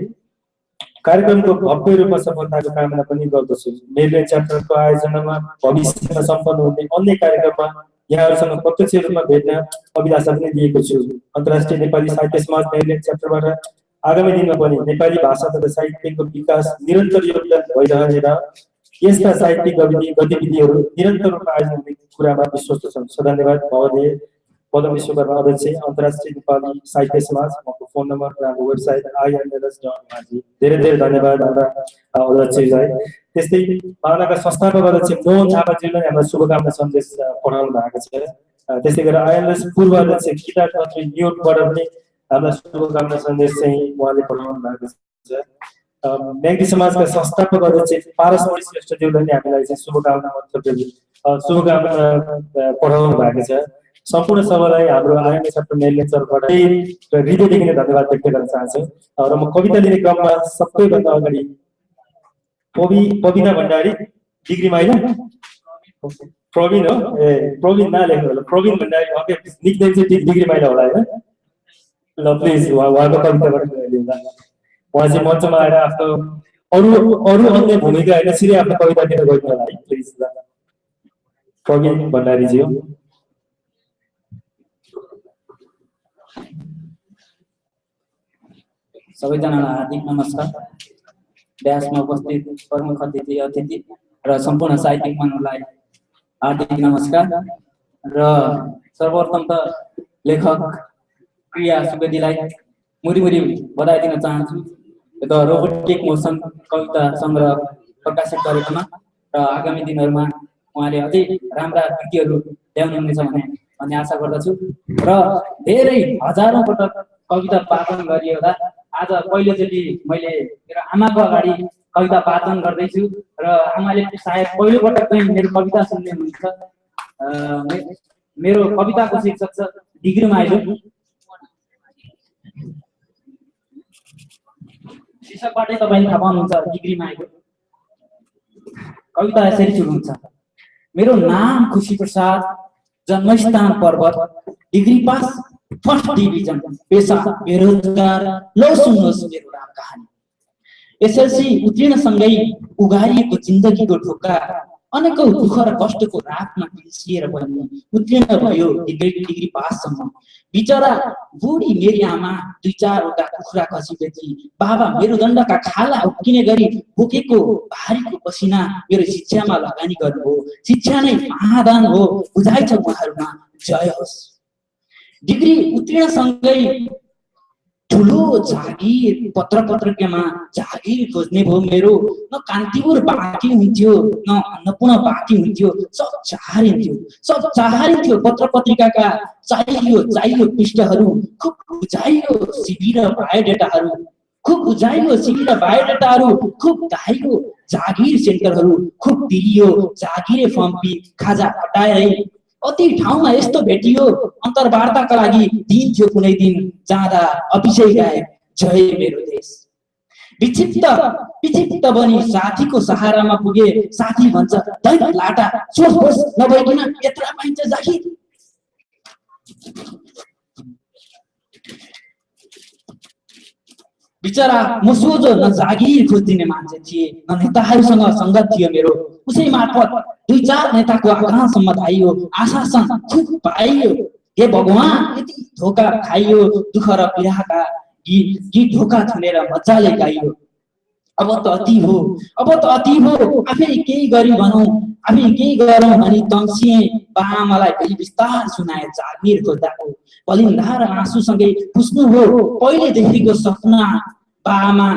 S1: कार्यक्रमको भव्य रूपमा सफलताको कामना पनि गर्दछु। मेरिल्यान्ड च्याप्टरको आयोजनामा भविष्यमा सम्पन्न हुने अन्य कार्यक्रममा यहाँहरूसँग प्रत्यक्ष रूपमा भेट्न अभिलाषा पनि दिएको छु। अन्तर्राष्ट्रिय नेपाली साहित्य समाज मेरिल्यान्ड च्याप्टरबाट आगामी दिनमा पनि नेपाली भाषा तथा साहित्यको विकास निरन्तर योगदान भइरहने र यस्ता साहित्यिक गतिविधिहरू निरन्तर रूपमा आयोजना हुने कुरामा विश्वस्त छौँ। धन्यवाद महोदय पदम विश्वकर्मा अध्यक्ष अन्तर्राष्ट्रिय नेपाली साहित्य समाज उहाँको फोन नम्बर र हाम्रो वेबसाइट INLS.मा धेरै धेरै धन्यवाद हाम्रा अध्यक्षलाई। त्यस्तै भावनाका संस्थापक अध्यक्ष मोहन थापाज्यूले हामीलाई शुभकामना सन्देश पठाउनु भएको छ। त्यस्तै गरेर INLS पूर्व अध्यक्ष गीता खत्री न्युयोर्कबाट पनि हामीलाई शुभकामना सन्देश चाहिँ उहाँले पठाउनु भएको छ। म्याग्दी समाजका संस्थापक अध्यक्ष पारस श्रेष्ठज्यूले पनि हामीलाई चाहिँ शुभकामना पठाउनु भएको छ। सम्पूर्ण सभालाई हाम्रो INLS मेलले तर्फबाट हृदयदेखि नै धन्यवाद व्यक्त गर्न चाहन्छु। र म कविता लिने क्रममा सबैभन्दा अगाडि पविना भण्डारी डिग्री माइला प्रवीण हो ए प्रवीण नलेख्नु होला प्रवीण भण्डारी ओके निकनेम चाहिँ डिग्री माइला होला हैन ल प्लिज उहाँको कविताबाट लिउँला। उहाँ चाहिँ मञ्चमा आएर आफ्नो अरू अन्य भूमिका हैन सिधै आफ्नो कविता दिन गइदिनु होला है प्लिज ल प्रवीण भण्डारी ज्यू।
S6: सबैजनालाई हार्दिक नमस्कार। व्यासमा उपस्थित प्रमुख अतिथि र सम्पूर्ण साहित्यिक मनलाई हार्दिक नमस्कार। र सर्वप्रथम त लेखक प्रिया सुवेदीलाई मुरी बधाई दिन चाहन्छु। यो त रोबोटिक मोसन कविता सङ्ग्रह प्रकाशित गरेकोमा र आगामी दिनहरूमा उहाँले अझै राम्रा कृतिहरू ल्याउनुहुनेछ भन्ने आशा गर्दछु। र धेरै हजारौं पटक कविता पाठन गरिएला आज पहिलोचोटि मैले मेरो आमाको अगाडि कविता वाचन गर्दैछु र आमाले सायद पहिलोपटक चाहिँ मेरो कविता सुन्ने हुनुहुन्छ। मेरो कविताको शीर्षक छ डिग्रीमा आइलो। शीर्षकबाटै तपाईँले थाहा पाउनुहुन्छ डिग्रीमा आइलो। कविता यसरी सुरु हुन्छ। मेरो नाम खुशी प्रसाद, जन्मस्थान पर्वत, डिग्री पास फर्स्ट डिभिजन, पेसा बेरोजगार। लो सुन्नुहोस् मेरो राम कहानी। एसएलसी उत्तीर्ण सँगै उगारिएको जिन्दगीको ढोका अनेकौं दुःख र कष्टको रातमा पिल्सिएर पनि उत्तीर्ण भयो डिग्री पाससम्म। बिचरा बुढी मेरी आमा 2-4वटा कुखुरा खसी बेची बाबा मेरो दण्डका खाला उक्किने गरी बोकेको भारीको पसिना मेरो शिक्षामा लगानी गर्नुभयो। शिक्षा नै महादान हो, बुझाइ छ उहाँहरूमा, जय होस्। डिग्री उत्तीर्ण सँगै ठुलो जागिर पत्रकामा जागिर खोज्ने भयो मेरो। न कान्तिपुर बाँकी हुन्थ्यो न अन्नपूर्ण बाँकी हुन्थ्यो, सब चाहरिन्थ्यो पत्र पत्रिकाका चाहियो पृष्ठहरू। खुब बुझाइयो शिविर बायोडेटाहरू, खुब दाइयो जागिर सेन्टरहरू, खुब तिरियो जागिरे फर्म पी खाजा हटाए। अति ठाउँमा यस्तो भेटियो अन्तर्वार्ताका लागि दिन थियो कुनै दिन जाँदा अभिषेक गाए जय मेरो देश। विक्षिप्त बनी साथीको सहारामा पुगे। साथी भन्छ दैत लाटा सोच नभइकन यत्रा पाइन्छ जागिर। बिचरा म सोझो न जागिर खोजिदिने मान्छे थिए न नेताहरूसँग सङ्गत थियो मेरो। उसै मार्फत 2-4 नेताको आकाशसम्म धाइयो, आशासँग खुब पाइयो। हे भगवान यति धोका खाइयो, दुःख र पीडाका गीत ढोका थुनेर मजाले गाइयो। अब त अति हो आफै केही गरी भनौँ, आफै केही गरौँ भनी तम्सिए। बाआमालाई फेरि विस्तार सुनाए जागिर खोज्दाको पलिन्दा र आँसुसँगै पुस्नु हो पहिलेदेखिको सपना। बाआमा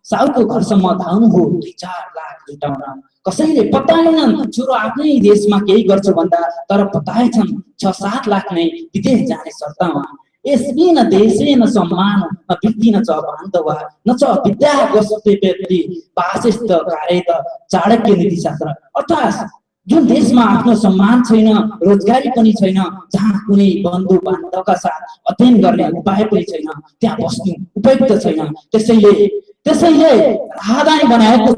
S6: साउको घरसम्म धाउनु हो 2-4 लाख जुटाउन। कसैले बताएनन् छोरो आफ्नै देशमा केही गर्छ भन्दा, तर बताएछन् 6-7 लाख नै विदेश जाने शर्तमा। यसले न देशे न सम्मान न वृत्ति न च बान्धवा न च विद्या गस्ते वासिष्ठ कार्य त चाणक्य नीतिशास्त्र। अर्थात् जुन देशमा आफ्नो सम्मान छैन, रोजगारी पनि छैन, जहाँ कुनै बन्धु बान्धवका साथ अध्ययन गर्ने उपाय पनि छैन, त्यहाँ बस्नु उपयुक्त छैन। त्यसैले राहदानी बनाएको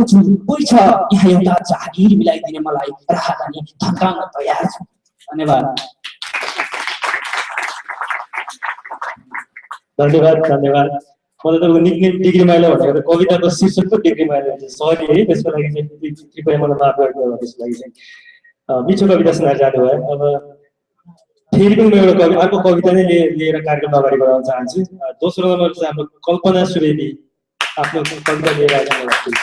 S6: छु, कोही छ यहाँ एउटा जागिर मिलाइदिने मलाई राहदानी धम्काउन तयार छु। धन्यवाद।
S1: मलाई त निक्नेम डिग्री माइला भनेको कविताको शीर्षकको डिग्री माइला सरी है, त्यसको लागि चाहिँ कृपया मलाई माफ गरिदिनु। त्यसको लागि चाहिँ मिठो कविता सुनाएर जानुभयो। अब फेरि पनि म एउटा अर्को कविता नै लिएर कार्यक्रम अगाडि बढाउन चाहन्छु। दोस्रो नम्बर चाहिँ हाम्रो कल्पना सुवेदी आफ्नो कविता लिएर आइसक्नु भएको छ।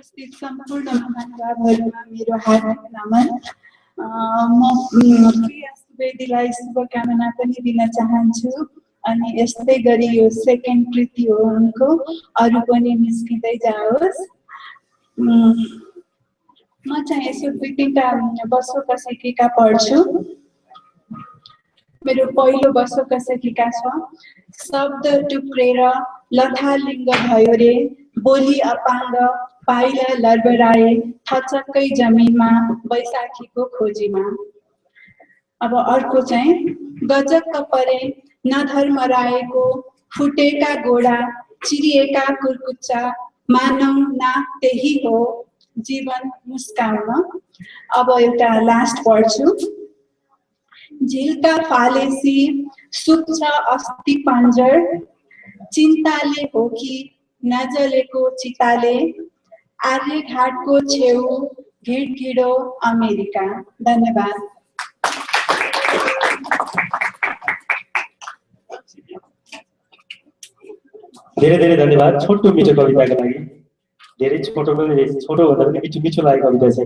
S7: उपस्थित सम्पूर्ण महानुभावहरूमा मेरो हार्दिक नमन। म प्रिया सुवेदीलाई शुभकामना पनि दिन चाहन्छु अनि यस्तै गरी यो सेकेन्ड कृति हो उनको, अरू पनि निस्किँदै जाओस्। म चाहिँ यसो दुई तिनवटा बसोकसेकीका पढ्छु। मेरो पहिलो बसोकसेकीका छ। शब्द टुक्रेर लथालिङ्ग भयो रे, बोली अपाङ्ग पाइला लर्बराए, थचक्कै जमिनमा बैशाखीको खोजीमा। अब अर्को चाहिँ गजक्क परे नधर्मराएको, फुटेका गोडा चिरिएका कुर्कुच्चा, मानव नाक त्यही हो जीवन मुस्काउन। अब एउटा लास्ट पढ्छु। झिल्का फालेसी सुक्छ अस्ति पाञ्जर, चिन्ताले हो कि नजलेको चिताले, आर्यघाटको छेउ घिडघिडो अमेरिका। धन्यवाद।
S1: धेरै धेरै धन्यवाद छोटो मिठो कविताको लागि। धेरै छोटो पनि छोटो भन्दा पनि मिठो मिठो लागेको कविता छ।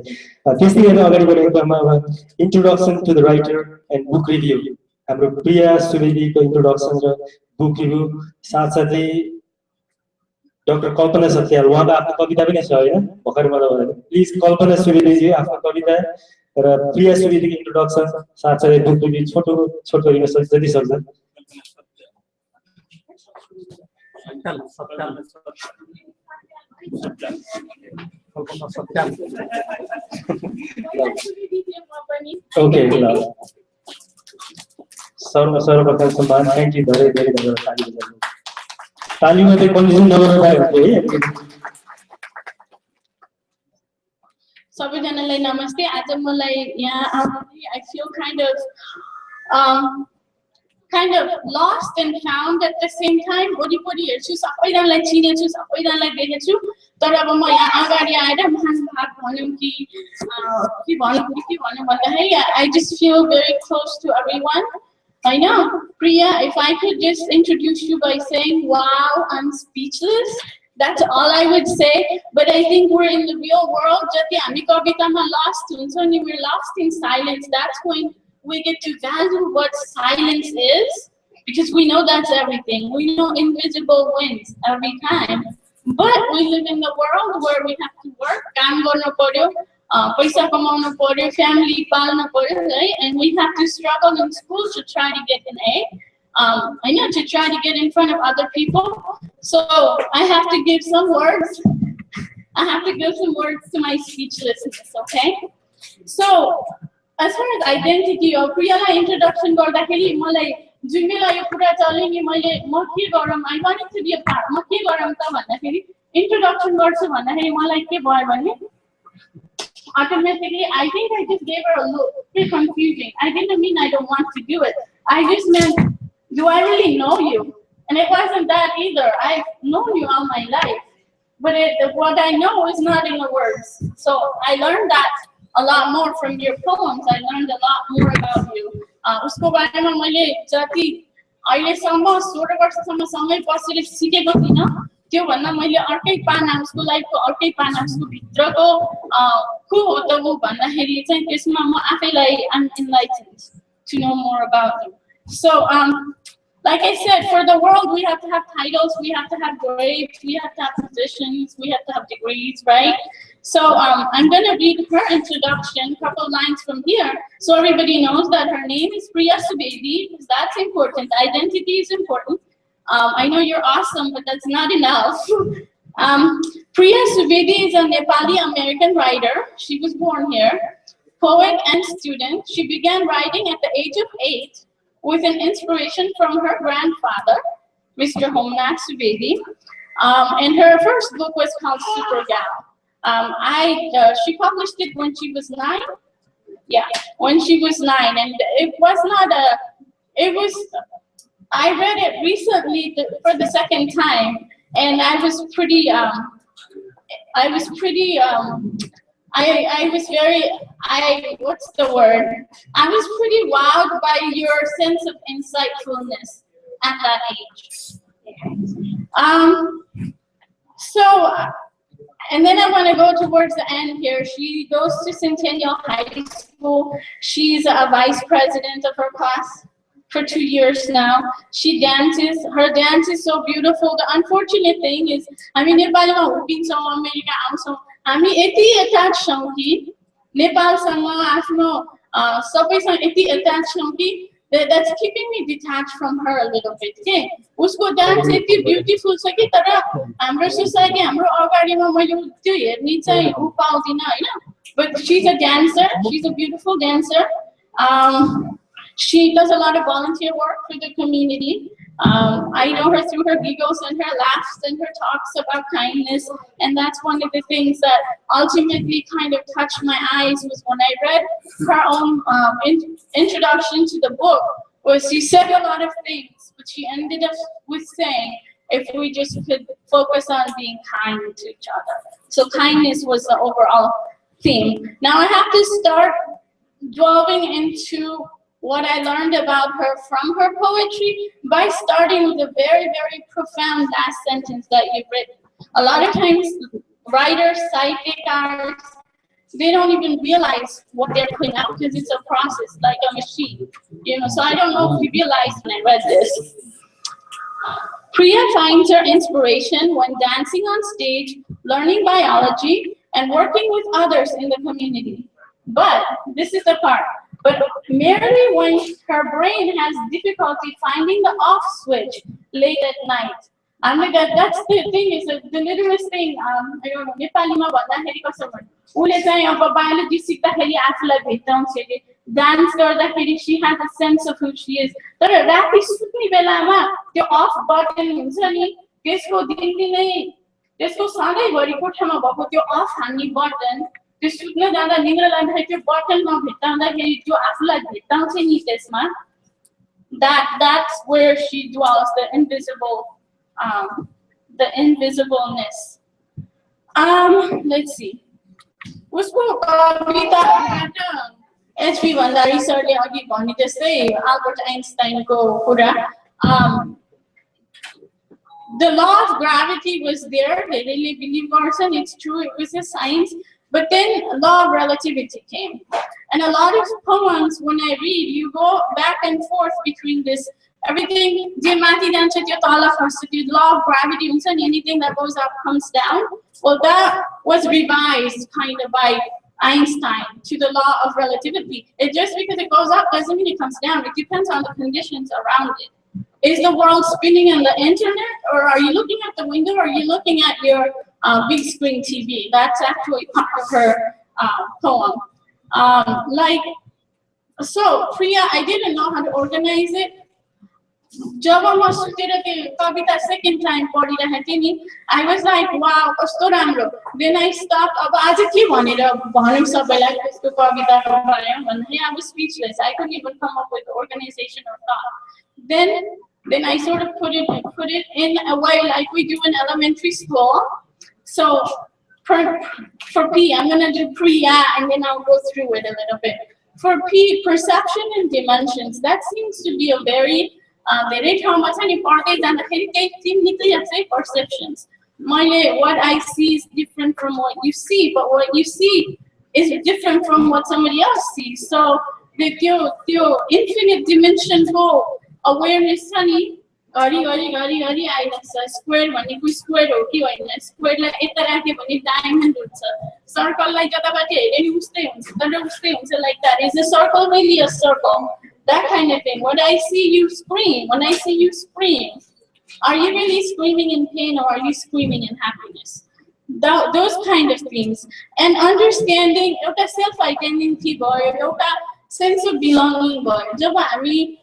S1: त्यस्तै गरेर अगाडि बढेको क्रममा अब introduction to the writer and book review, हाम्रो प्रिया सुवेदीको इन्ट्रोडक्सन र बुक रिभ्यू, साथसाथै डाक्टर कल्पना सत्याल, उहाँको आफ्नो कविता पनि छ होइन, भर्खर मलाई प्लिज कल्पना सुवेदीजी आफ्नो कविता र प्रिया सुवेदीको इन्ट्रोडक्सन साथसाथै बुक रिभ्यू छोटो छोटो जति सक्छ। ओके ल सर्वप्रथम सम्मान थ्याङ्क यू, धेरै धेरै धन्यवाद। तालीमा चाहिँ कन्डिसन नगर्नु है।
S8: सबैजनालाई नमस्ते। आज मलाई यहाँ आउँदाखेरि I feel kind of lost and found at the same time. वरिपरि हेर्छु सबैजनालाई चिनेछु, सबैजनालाई देखेछु, तर अब म यहाँ अगाडि आएर महानुभाव भनौँ कि के भनौँ भन्दाखेरि I just feel very close to everyone. I know, Priya, if I could just introduce you by saying, wow, I'm speechless, that's all I would say. But I think we're in the real world. Jati hami kavitama lost hunchau ni, we're lost in silence. That's when we get to value what silence is, because we know that's everything. We know invisible wins every time. But we live in the world where we have to work, काम गर्नु पर्यो, पैसा कमाउनु पर्यो, family पाल्नु पर्यो, right? And we have to struggle in school to try to get an A. I know, to try to get in front of other people. So I have to give some words. I have to give some words to my speechlessness, okay? So as far as identity or Priyaलाई introduction गर्दाखेरि मलाई जुन बेला यो कुरा चल्यो नि, मैले म के गरौँ, I wanted to be a part, म के गरौँ त भन्दाखेरि introduction गर्छु भन्दाखेरि मलाई के भयो भने automatically I think I just gave her a look, pretty confusing. I didn't mean I don't want to do it. I just meant, do I really know you? And it wasn't that either. I've known you all my life, but what I know is not in the words. So I learned that a lot more from your poems. I learned a lot more about you. उसको बारेमा मैले जति अहिलेसम्म 16 वर्षसम्म सँगै बसेर सिकेको थिइनँ, त्यो भन्दा मैले अर्कै पाना, उसको लाइफको अर्कै पाना, उसको भित्रको को हो त ऊ भन्दाखेरि चाहिँ त्यसमा म आफैलाई I'm enlightened to know more about you. So like I said, for the world we have to have titles, we have to have grades, we have to have positions, we have to have degrees, right? So I'm going to read her introduction, couple lines from here, so everybody knows that her name is Priya Subedi, because that's important. Identity is important. I know you're awesome, but that's not enough. Priya Subedi is a Nepali American writer. She was born here, poet and student. She began writing at the age of 8 with an inspiration from her grandfather, Mr. Homnath Subedi. And her first book was called Super Gal. She published it when she was 9. Yeah, when she was 9, and it was not a. It was. I read it recently for the second time, and I was pretty. I was pretty. I was very. What's the word? I was pretty wowed by your sense of insightfulness at that age. So And then I want to go towards the end here. She goes to Centennial High School. She's a vice president of her class for 2 years now. She dances. Her dance is so beautiful. The unfortunate thing is, I mean, Nepalमा हुर्किन्छौँ, अमेरिका आउँछौँ, हामी यति attached छौँ कि नेपालसँग आफ्नो सबैसँग यति attached छौँ कि that's keeping me detached from her a little bit. के उसको dance यति beautiful छ कि तर हाम्रो society हाम्रो अगाडिमा मैले त्यो हेर्ने चाहिँ उ पाउँदिन हैन. But she's a dancer. She's a beautiful dancer. She does a lot of volunteer work for the community. I know her through her giggles and her laughs and her talks about kindness, and that's one of the things that ultimately kind of touched my eyes was when I read her own introduction to the book, where she said a lot of things, but she ended up with saying, if we just could focus on being kind to each other. So kindness was the overall theme. Now I have to start delving into what I learned about her from her poetry by starting with a very, very profound last sentence that you've written. A lot of times, writers, psychic artists, they don't even realize what they're putting out because it's a process, like a machine. You know, so I don't know if you realized when I read this. Priya finds her inspiration when dancing on stage, learning biology, and working with others in the community. But this is the part. But merely when her brain has difficulty finding the off switch late at night. And that's the thing, is the littlest thing. I don't know, नेपालीमा भन्दाखेरि कसो भन्नु, उले चाहिँ अब biology सिक्दाखेरि आफूलाई भेट्टाउँछ के, dance गर्दाखेरि she has a sense of who she is. तर राति सुत्ने बेलामा त्यो off button हुन्छ नि, त्यसको दिनदिनै त्यसको सधैँभरि कोठामा भएको त्यो off हान्ने button, त्यो सुत्न जाँदा निद्रा लाग्दाखेरि त्यो बटन नभेट्टाउँदाखेरि त्यो आफूलाई भेट्टाउँछ नि त्यसमा, that's where she dwells, the invisibleness. Let's see. उसको कविताबाट एचपी भण्डारी सरले अघि भने जस्तै अल्बर्ट आइन्स्टाइनको कुरा, the law of gravity was there. They really believed Garson. It's true. It was a science. But then law of relativity came. And a lot of poems, when I read, you go back and forth between this, everything, the law of gravity, anything that goes up comes down. Well, that was revised kind of by Einstein to the law of relativity. It just because it goes up doesn't mean it comes down. It depends on the conditions around it. Is the world spinning on the internet, or are you looking at the window, or are you looking at your big screen TV? That's actually part of her poem. So Priya, I didn't know how to organize it. जब म सुतेर त्यो कविता second time पढिरहेको नि, I was like, wow, कस्तो राम्रो. Then I stopped. अब आज के भनेर भनौँ सबैलाई त्यसको कविता पढ्यो भन्ने, I was speechless. I couldn't even come up with organization or thought. Then I sort of put it in a way like we do in elementary school. So for P, I'm gonna do Priya, and then I'll go through it a little bit. For P, perception and dimensions. That seems to be a very perceptions. What I see is different from what you see, but what you see is different from what somebody else sees. So the infinite dimension go awareness honey square भनेको square हो कि होइन, square लाई यता राख्यो भने diamond हुन्छ, circle लाई जताबाट हेरे नि उस्तै हुन्छ, तर उस्तै हुन्छ, like that. Is a circle really a circle? That kind of thing. When I see you scream, are you really screaming in pain, or are you screaming in happiness? Those kind of things. And understanding एउटा self-identity भयो, एउटा sense of belonging भयो. जब हामी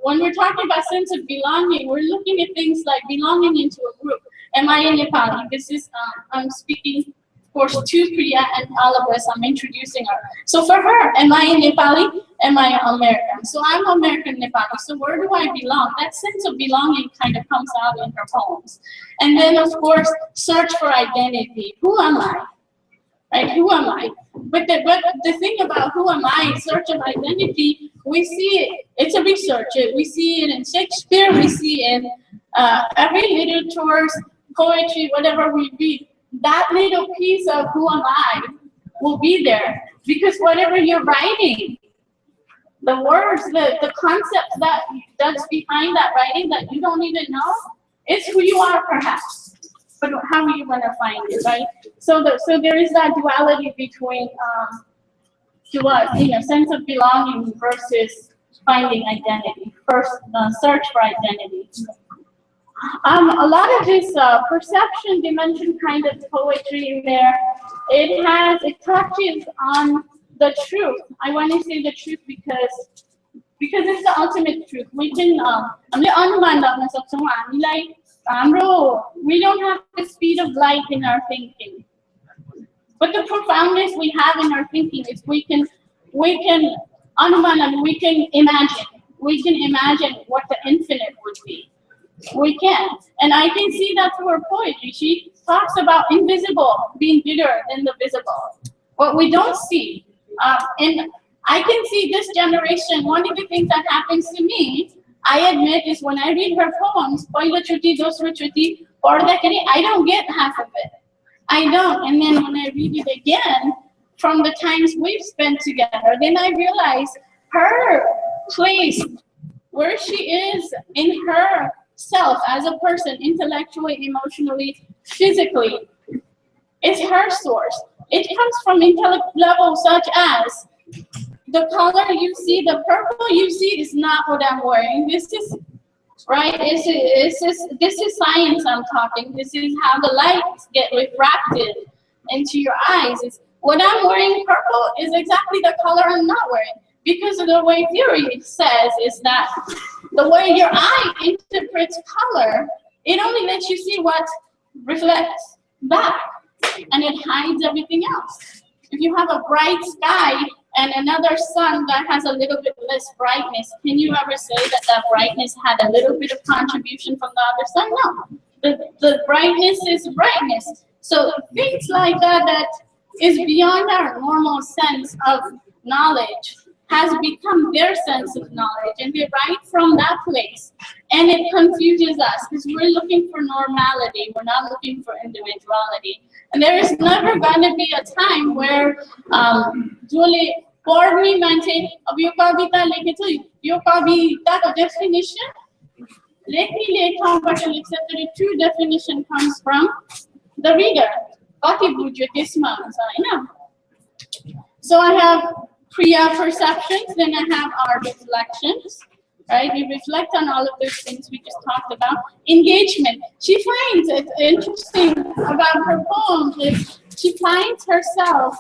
S8: when we're talking about sense of belonging, we're looking at things like belonging into a group. Am I in Nepali? This is, I'm speaking, of course, to Priya and all of us. I'm introducing her. So for her, am I in Nepali? Am I American? So I'm American Nepali. So where do I belong? That sense of belonging kind of comes out in her poems. And then, of course, search for identity. Who am I? Right? Who am I? But the thing about who am I, search of identity, we see it. It's a research. We see it in Shakespeare. We see it in every literature, poetry, whatever we read. that little piece of who am I will be there. Because whatever you're writing, the words, the concepts that's behind that writing that you don't even know, it's who you are perhaps. But how are you gonna find it, right? So there is that duality between sense of belonging versus finding identity. First, search for identity. A lot of this perception dimension kind of poetry in there, it touches on the truth. I want to say the truth because it's the ultimate truth. We can, we don't have the speed of light in our thinking. But the profoundness we have in our thinking is we can imagine. We can imagine what the infinite would be. We can. And I can see that through her poetry. She talks about invisible being bigger than the visible. What we don't see. And I can see this generation, one of the things that happens to me, I admit, is when I read her poems, I don't get half of it. I don't. And then when I read it again, from the times we've spent together, then I realize her place, where she is in herself as a person, intellectually, emotionally, physically, is her source. It comes from intellect levels such as the color you see, the purple you see is not what I'm wearing. This is, right? This is science I'm talking. This is how the lights get refracted into your eyes. What I'm wearing purple is exactly the color I'm not wearing. Because of the way theory says is that the way your eye interprets color, it only lets you see what reflects back, and it hides everything else. If you have a bright sky and another sun that has a little bit less brightness, can you ever say that that brightness had a little bit of contribution from the other sun? No. The brightness is brightness. So things like that is beyond our normal sense of knowledge has become their sense of knowledge, and they write from that place. And it confuses us because we're looking for normality. We're not looking for individuality. And there is never going to be a time where Julie Portney maintained your kavita your kavita definition. Let me but the true definition comes from the reader. So I have Priya perceptions, then I have our reflections, right? We reflect on all of those things we just talked about. Engagement. She finds it interesting about her poems is she finds herself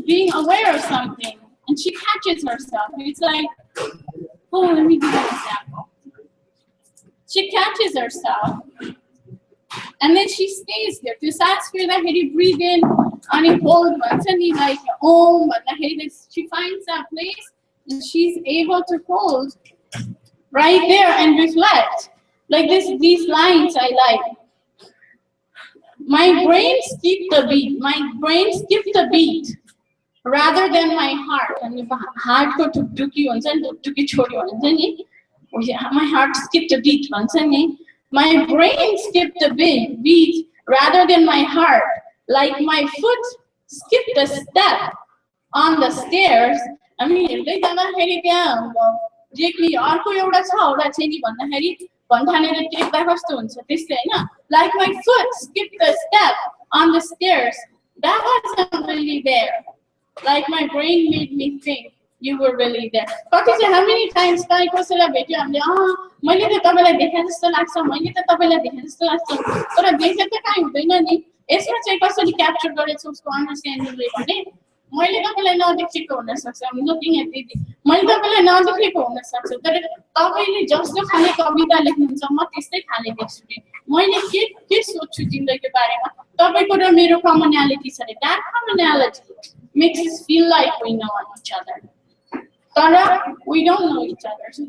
S8: being aware of something, and she catches herself. It's like, oh, let me give you an example. She catches herself, and then she stays there. To satisfy that, he breathe in, and he hold once, and he like, oh, but she finds that place, and she's able to hold right there and reflect. Like these lines I like. My brain skipped the beat. My brain skipped the beat rather than my heart. And if heart go to duki once and duki chori once, my heart skipped a beat once. My brain skipped a beat rather than my heart. Like my foot skipped a step on the stairs. I mean, like my foot skipped a step on the stairs. That wasn't really there. Like my brain made me think you were really there. How many times can I go to the video? I'm like, capture understand I'm looking at it. That commonality makes us feel like we know each other. Tara, we don't know each other. So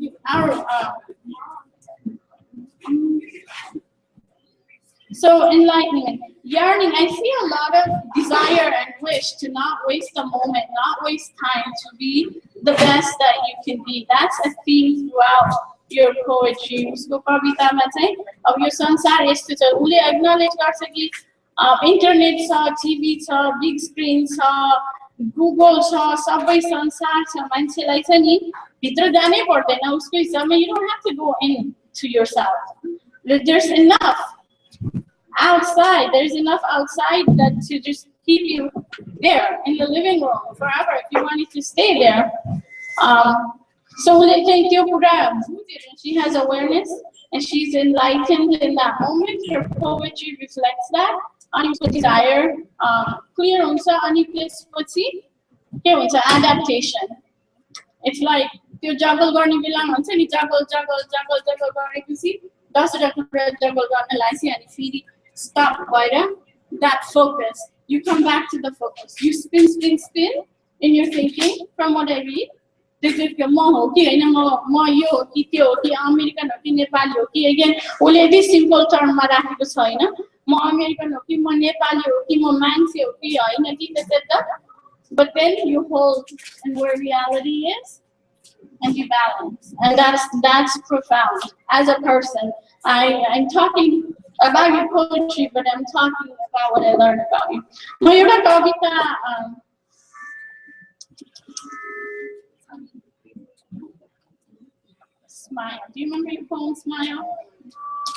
S8: so enlightenment, yearning. I see a lot of desire and wish to not waste a moment, not waste time, to be the best that you can be. That's a theme throughout your poetry. Usko kavita ma chai ab yo sansar yesto cha ule acknowledge garcha ki internet छ, टिभी छ, बिग स्क्रिन छ, गुगल छ, सबै संसार छ, मान्छेलाई छ नि भित्र जानै पर्दैन उसको हिसाबमा. You don't have to go in to yourself. There's enough outside. There's enough outside that to just keep you there in the living room forever if you wanted to stay there. So she has awareness and she's enlightened in that moment. Her poetry reflects that. And desire clear also any place adaptation. It's like you juggle garni bilang huncha ni juggle gareपछि 10 वटा कुरा juggle गर्नलाई चाहिँ अनि फेरि stop भएर that focus. You come back to the focus. You spin in your thinking from what I read. This is your mo ki haina mo yo ho ki त्यो हो कि अमेरिकन हो कि नेपाली हो कि again उले यदि simple term मा राखेको छ हैन म अमेरिकन हो कि म नेपाली हो कि म मान्छे हो कि हैन कि त्यता. But then you hold and where reality is and you balance, and that's profound. As a person, I'm talking about your poetry, but I'm talking about what I learned about you. Mayura Kavita, Smile. Do you remember your poem, Smile?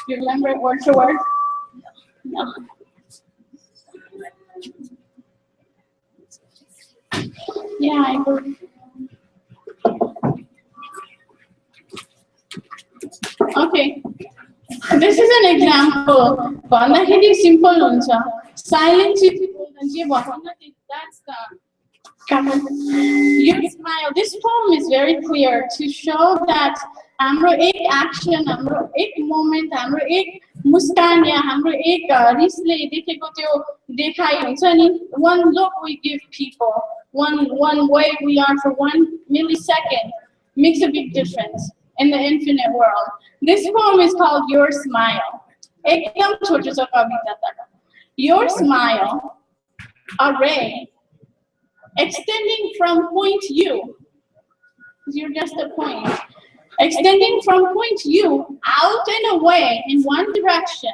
S8: Do you remember it word to word? No. Yeah, I agree. Okay. This is an example. Vandahidi simple huncha. Silence is that's the your smile. This poem is very clear to show that हाम्रो एक action, हाम्रो एक moment, हाम्रो एक मुस्कान या हाम्रो एक रिसले देखेको त्यो देखाइ हुन्छ नि. One look we give people, one way we are for 1 millisecond makes a big difference in the infinite world. This poem is called Your Smile. एकदम छोटो छ कविता त. Your smile, a ray extending from point U, because you're just a point, extending from point U out and away in one direction,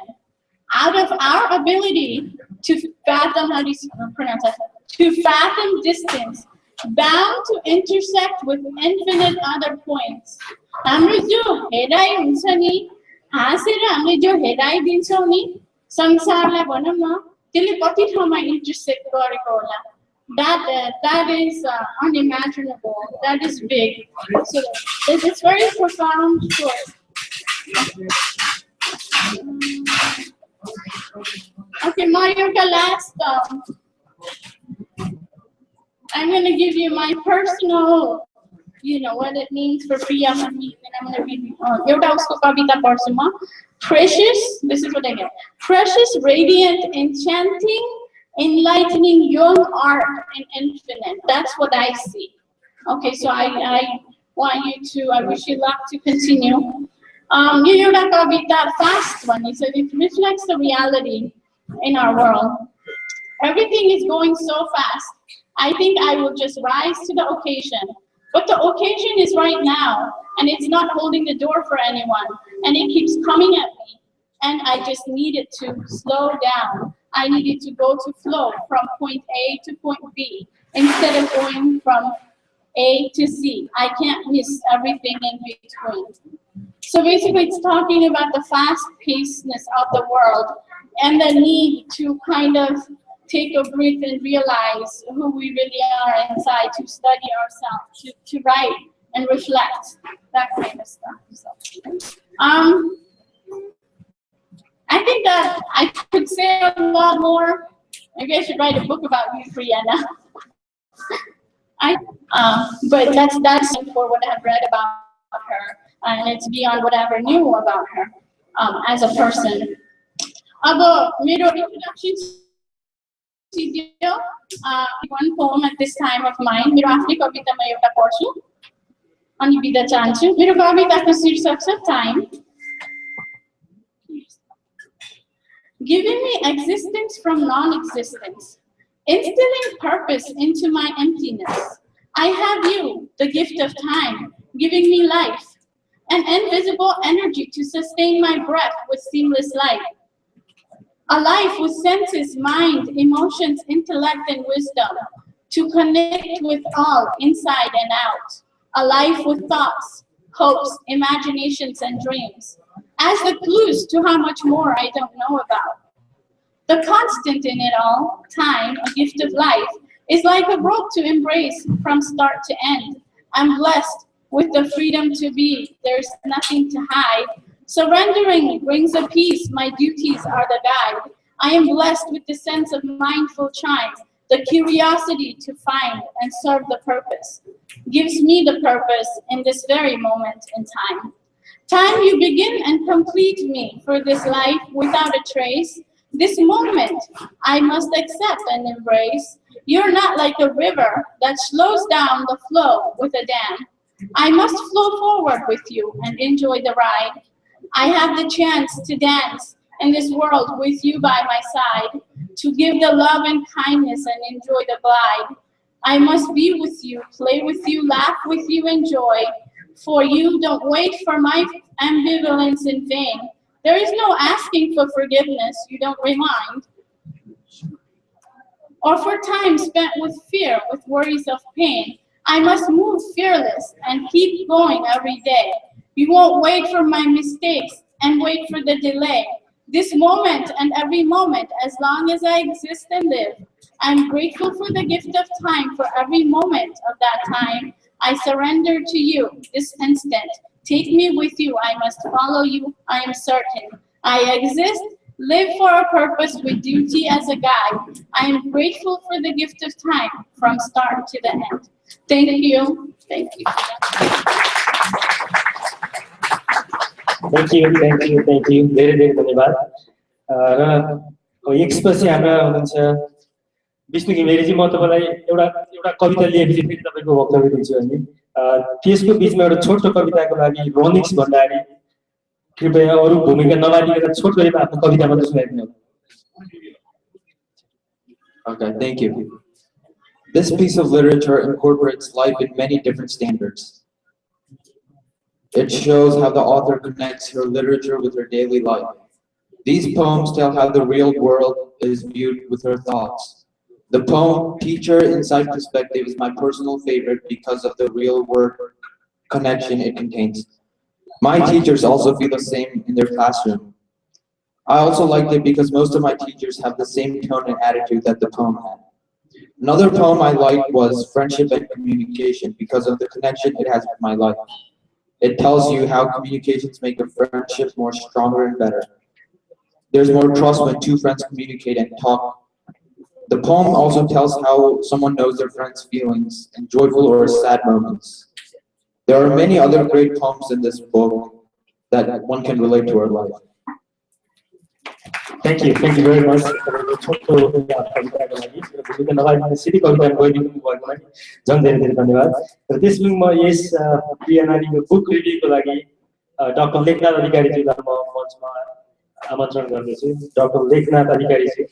S8: out of our ability to fathom, how do you pronounce that? To fathom distance, bound to intersect with infinite other points. हाम्रो जो हेराइ हुन्छ नि, हाँसेर हामीले जो हेराइ दिन्छौँ नि संसारलाई भनौँ न, त्यसले कति ठाउँमा intersect गरेको होला. That is unimaginable. That is big. So it's very profound choice. Okay, Mayurka, last. I'm going to give you my personal, what it means for Priya for me. Then I'm going to read Yoda usko kavita padchu ma. Precious, this is what I get. Precious, radiant, enchanting, enlightening, young art and infinite. That's what I see. Okay, so I want you to, I wish you luck to continue. Yoda kavita, fast one. He said it reflects the reality in our world. Everything is going so fast. I think I will just rise to the occasion. But the occasion is right now, and it's not holding the door for anyone, and it keeps coming at me. And I just needed to slow down. I needed to go to flow from point A to point B instead of going from A to C. I can't miss everything in between. So basically, it's talking about the fast-pacedness of the world and the need to kind of take a breath and realize who we really are inside, to study ourselves, to write and reflect, that kind of stuff. So, I think that I could say a lot more. Maybe I should write a book about you, Brianna. But that's for what I've read about her, and it's beyond what I ever knew about her as a person. About introduction. One poem at this time of mine. मेरो आफ्नै कवितामा एउटा पढ्छु अनि बिदा चाहन्छु. मेरो कविताको शीर्षक छ time. Giving me existence from non-existence, instilling purpose into my emptiness. I have you, the gift of time, giving me life, an invisible energy to sustain my breath with seamless light. A life with senses, mind, emotions, intellect, and wisdom to connect with all inside and out. A life with thoughts, hopes, imaginations, and dreams as the clues to how much more I don't know about. The constant in it all, time, a gift of life, is like a rope to embrace from start to end. I'm blessed with the freedom to be. There's nothing to hide. Surrendering brings a peace. My duties are the guide. I am blessed with the sense of mindful chime, the curiosity to find and serve the purpose. Gives me the purpose in this very moment in time. Time, you begin and complete me for this life without a trace. This moment I must accept and embrace. You're not like a river that slows down the flow with a dam. I must flow forward with you and enjoy the ride. I have the chance to dance in this world with you by my side, to give the love and kindness and enjoy the glide. I must be with you, play with you, laugh with you, enjoy. For you, don't wait for my ambivalence in vain. There is no asking for forgiveness, you don't remind. Or for time spent with fear, with worries of pain. I must move fearless and keep going every day. You won't wait for my mistakes and wait for the delay. This moment and every moment, as long as I exist and live, I'm grateful for the gift of time, for every moment of that time. I surrender to you this instant. Take me with you, I must follow you, I am certain. I exist, live for a purpose with duty as a guide. I am grateful for the gift of time from start to the end. Thank you. Thank you.
S1: Thank you, thank you, thank you. धेरै धेरै धन्यवाद। र एक्सपछि हाम्रा हुनुहुन्छ विष्णु घिमिरेजी। म तपाईलाई एउटा कविता लिएपछि फेरि तपाईको वक्तव्य दिन्छु अनि त्यसको बीचमा एउटा छोटो कविताको लागि रोनिक्स भण्डारी कृपया अरु भूमिका नबालिएर छोटो गरेर आफ्नो कविता मात्र सुनाइदिनु।
S9: Okay, thank you. This piece of literature incorporates life in many different standards. It shows how the author connects her literature with her daily life. These poems tell how the real world is viewed with her thoughts. The poem Teacher Inside Perspective is my personal favorite because of the real world connection it contains. My teachers also feel the same in their classroom. I also liked it because most of my teachers have the same tone and attitude that the poem had. Another poem I liked was Friendship and Communication because of the connection it has with my life. It tells you how communications make a friendship more stronger and better. There's more trust when two friends communicate and talk. The poem also tells how someone knows their friend's feelings in joyful or sad moments. There are many other great poems in this book that one can relate to our life.
S1: Thank you very much. तपाईको छोटो कविताको लागि र भूमिका नबालिने सिधी कविता गइदिनु भएकोमा झन् धेरै धेरै धन्यवाद। र त्यसपछि म यस प्रिया नानीको बुक रिभ्यूको लागि डाक्टर लेखनाथ अधिकारीजीलाई म मञ्चमा आमन्त्रण गर्दैछु। डाक्टर लेखनाथ अधिकारीजी।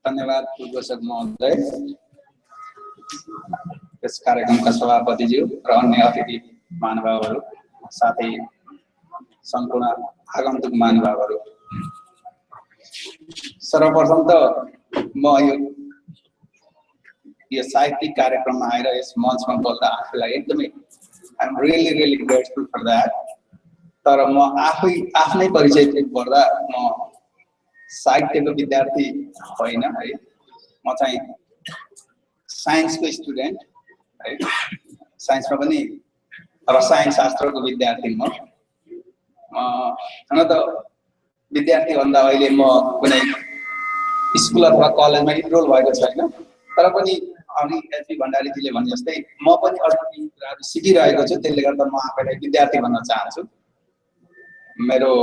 S10: धन्यवाद पूर्वसक महोदय, यस कार्यक्रमका सभापतिज्यू र अन्य अतिथि महानुभावहरू, साथै सम्पूर्ण आगन्तुक महानुभावहरू। सर्वप्रथम त म यो साहित्यिक कार्यक्रममा आएर यस मञ्चमा बोल्दा आफूलाई एकदमै I am really grateful for that. तर म आफ्नै परिचय गर्दा म साहित्यको विद्यार्थी होइन है, म चाहिँ साइन्सको स्टुडेन्ट है। साइन्समा पनि रसायन शास्त्रको विद्यार्थी म। हुन त विद्यार्थी भन्दा अहिले म कुनै स्कुल अथवा कलेजमा इनरोल भएको छैन, तर पनि अघि एचपी भण्डारीजीले भने जस्तै म पनि अलिकति कुराहरू सिकिरहेको छु। त्यसले गर्दा म आफैलाई विद्यार्थी भन्न चाहन्छु। मेरो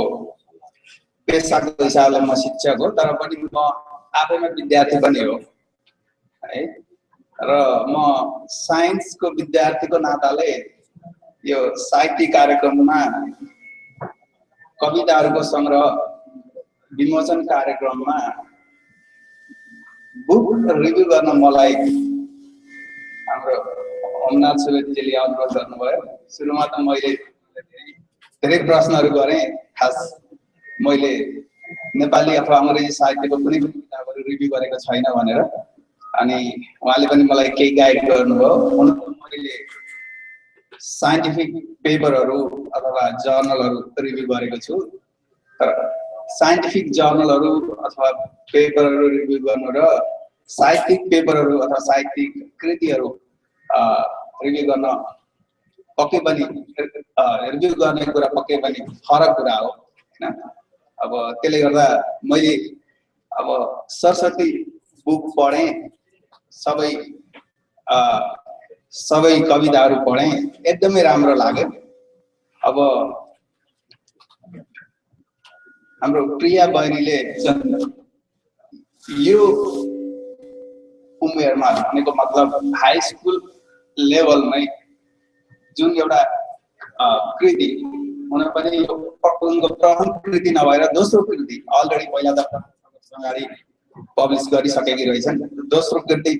S10: पेसाको हिसाबले म शिक्षक हो, तर पनि म आफैमा विद्यार्थी पनि हो है। र म साइन्सको विद्यार्थीको नाताले यो साहित्यिक कार्यक्रममा कविताहरूको संग्रह विमोचन कार्यक्रममा बुक रिभ्यू गर्न मलाई हाम्रो ओमनाथ सुवेदीजीले अनुरोध गर्नुभयो। सुरुमा त मैले धेरै प्रश्नहरू गरेँ, खास मैले नेपाली अथवा अङ्ग्रेजी साहित्यको कुनै पनि किताबहरू रिभ्यू गरेको छैन भनेर। अनि उहाँले पनि मलाई केही गाइड गर्नुभयो। मैले साइन्टिफिक पेपरहरू अथवा जर्नलहरू रिभ्यू गरेको छु, तर साइन्टिफिक जर्नलहरू अथवा पेपरहरू रिभ्यू गर्नु र साहित्यिक पेपरहरू अथवा साहित्यिक कृतिहरू रिभ्यू गर्न पक्कै पनि रिभ्यू गर्ने कुरा पक्कै पनि फरक कुरा हो हैन। अब त्यसले गर्दा मैले अब सरस्वती बुक पढेँ, सबै कविताहरू पढेँ, एकदमै राम्रो लाग्यो। अब हाम्रो प्रिया बहिनीले यो उमेरमा भनेको मतलब हाई स्कुल लेभलमै जुन एउटा कृति हुन पनि उनको प्रथम कृति नभएर दोस्रो कृति अलरेडी पहिला त अगाडि पब्लिस गरिसकेकी रहेछन्। दोस्रो कृति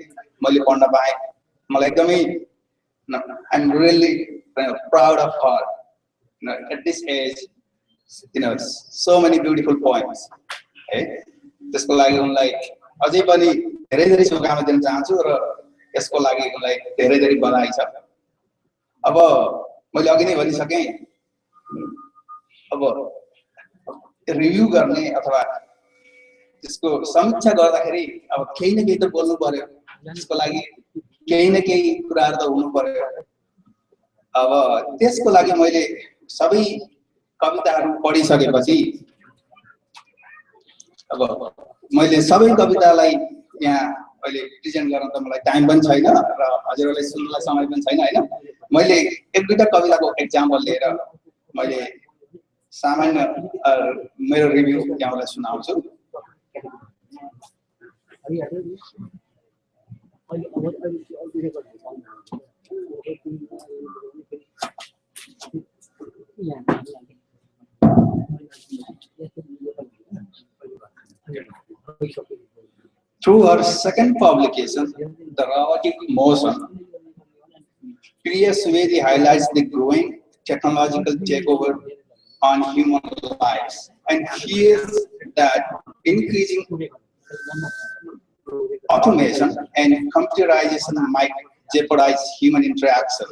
S10: मैले पढ्न पाएँ, मलाई एकदमै I am really proud of her at this age, so many beautiful poems है। त्यसको लागि उनलाई अझै पनि धेरै धेरै शुभकामना दिन चाहन्छु र यसको लागि उनलाई धेरै धेरै बधाई छ। अब मैले अघि नै भनिसकेँ, अब रिभ्यू गर्ने अथवा त्यसको समीक्षा गर्दाखेरि अब केही न केही त बोल्नु पर्यो, त्यसको लागि केही न केही कुराहरू त हुनु पर्यो। अब त्यसको लागि मैले सबै कविताहरू पढिसकेपछि अब मैले सबै कवितालाई यहाँ अहिले प्रेजेन्ट गर्न त मलाई टाइम पनि छैन र हजुरहरूलाई सुन्नलाई समय पनि छैन हैन। मैले एक दुईटा कविताको एक्जाम्पल लिएर मैले सामान्य मेरो रिभ्यू यहाँलाई सुनाउँछु। Through her second publication, The Robotic Motion, Priya Swedi highlights the growing technological takeover on human lives and fears that increasing automation and computerization might jeopardize human interaction,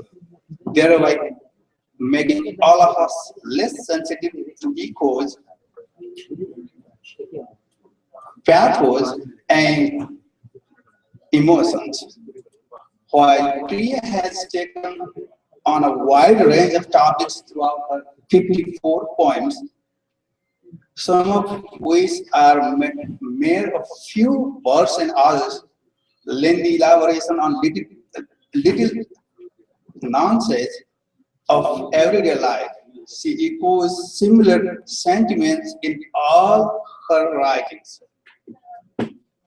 S10: thereby making all of us less sensitive to echoes, pathos, and emotions. While Priya has taken on a wide range of topics throughout her 54 poems, some of which are mere a few words and others lengthy elaboration on little nonsense of everyday life. She echoes similar sentiments in all her writings.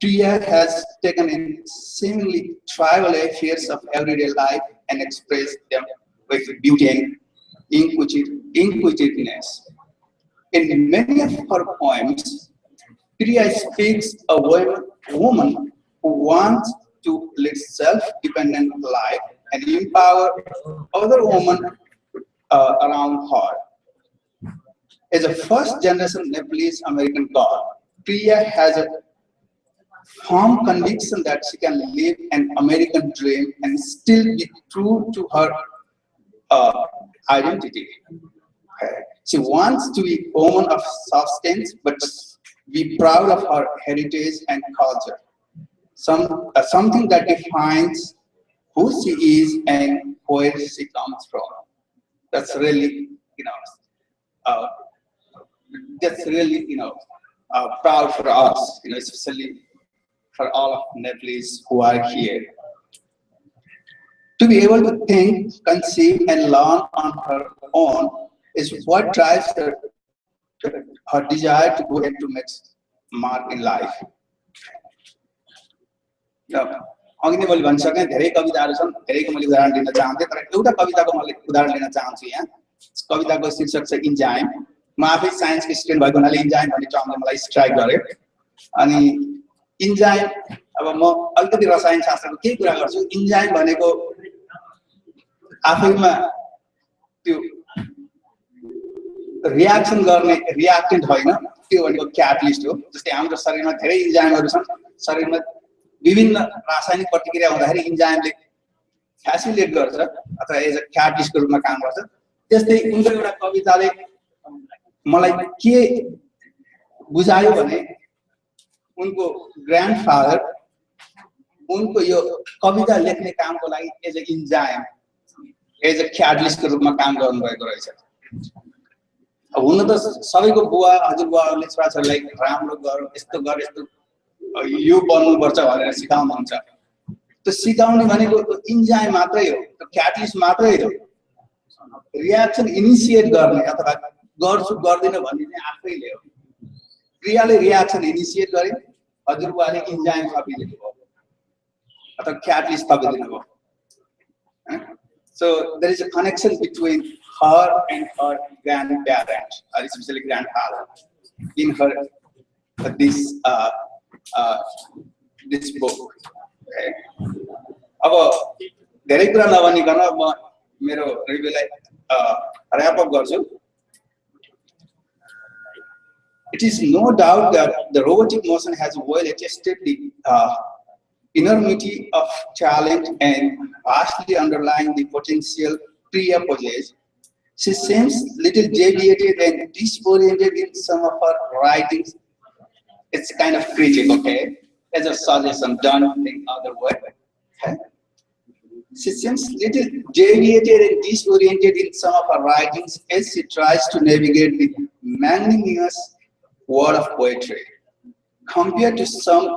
S10: Priya has taken in seemingly trivial affairs of everyday life and expressed them with beauty and inquisitiveness. In many of her poems, Priya speaks a woman who wants to lead self-dependent life and empower other women around her. As a first-generation Nepalese American girl, Priya has a firm conviction that she can live an American dream and still be true to her identity. She wants to be a woman of substance, but be proud of her heritage and culture. Something that defines who she is and where she comes from. That's really, proud for us, especially for all of Nepalese who are here. To be able to think, conceive, and learn on her own is what drives her desire to go and to make mark in life. अघि नै मैले भनिसकेँ, धेरै कविताहरू छन्, धेरैको मैले उदाहरण दिन चाहन्थे, तर एउटा कविताको मैले उदाहरण लिन चाहन्छु यहाँ। कविताको शीर्षक छ इन्जाइम। म आफै साइन्सको स्टुडेन्ट भएको हुनाले इन्जाइम भन्ने टर्मले मलाई स्ट्राइक गर्यो। अनि इन्जाइम अब म अलिकति रसायन शास्त्रको केही कुरा गर्छु इन्जाइम भनेको आफैमा त्यो रियाक्सन गर्ने रियाक्टेन्ट होइन त्यो भनेको क्याटलिस्ट हो जस्तै हाम्रो शरीरमा धेरै इन्जाइमहरू छन् शरीरमा विभिन्न रासायनिक प्रतिक्रिया हुँदाखेरि इन्जाइमले फ्यासिलिटेट गर्छ अथवा एज अ क्याटलिस्टको रूपमा काम गर्छ त्यस्तै उनको एउटा कविताले मलाई के बुझायो भने उनको ग्रान्डफादर उनको यो कविता लेख्ने कामको लागि as a enzyme as a क्याटलिस्टको रूपमा काम गर्नुभएको रहेछ हुन त सबैको बुवा हजुरबुवाहरूले छोराछोरीलाई राम्रो गर यस्तो गर यस्तो यो बन्नुपर्छ भनेर सिकाउनुहुन्छ त्यो सिकाउने भनेको इन्जाइम मात्रै हो त्यो क्याटलिस्ट मात्रै हो रियाक्सन इनिसिएट गर्ने अथवा गर्छु गर्दिन भन्ने चाहिँ आफैले हो क्रियाले रियाक्सन इनिसिएट गरे हजुरबुवाले इन्जाइम थपिदिनु भयो अथवा क्याटलिस्ट थपिदिनु भयो So there is a connection between her and her grandparent, or especially grandfather, in her this book. Okay. अब धेरै कुरा नभनिकन म मेरो रिभ्यूलाई ऱ्याप अप गर्छु. It is no doubt that the robotic motion has well attested the enormity of talent and vastly underlying the potential Priya possesses. She seems little deviated and disoriented in some of her writings. It's kind of critic, okay? As a suggestion, don't think other way. Okay? She seems little deviated and disoriented in some of her writings as she tries to navigate the magnanimous world of poetry. Compared to some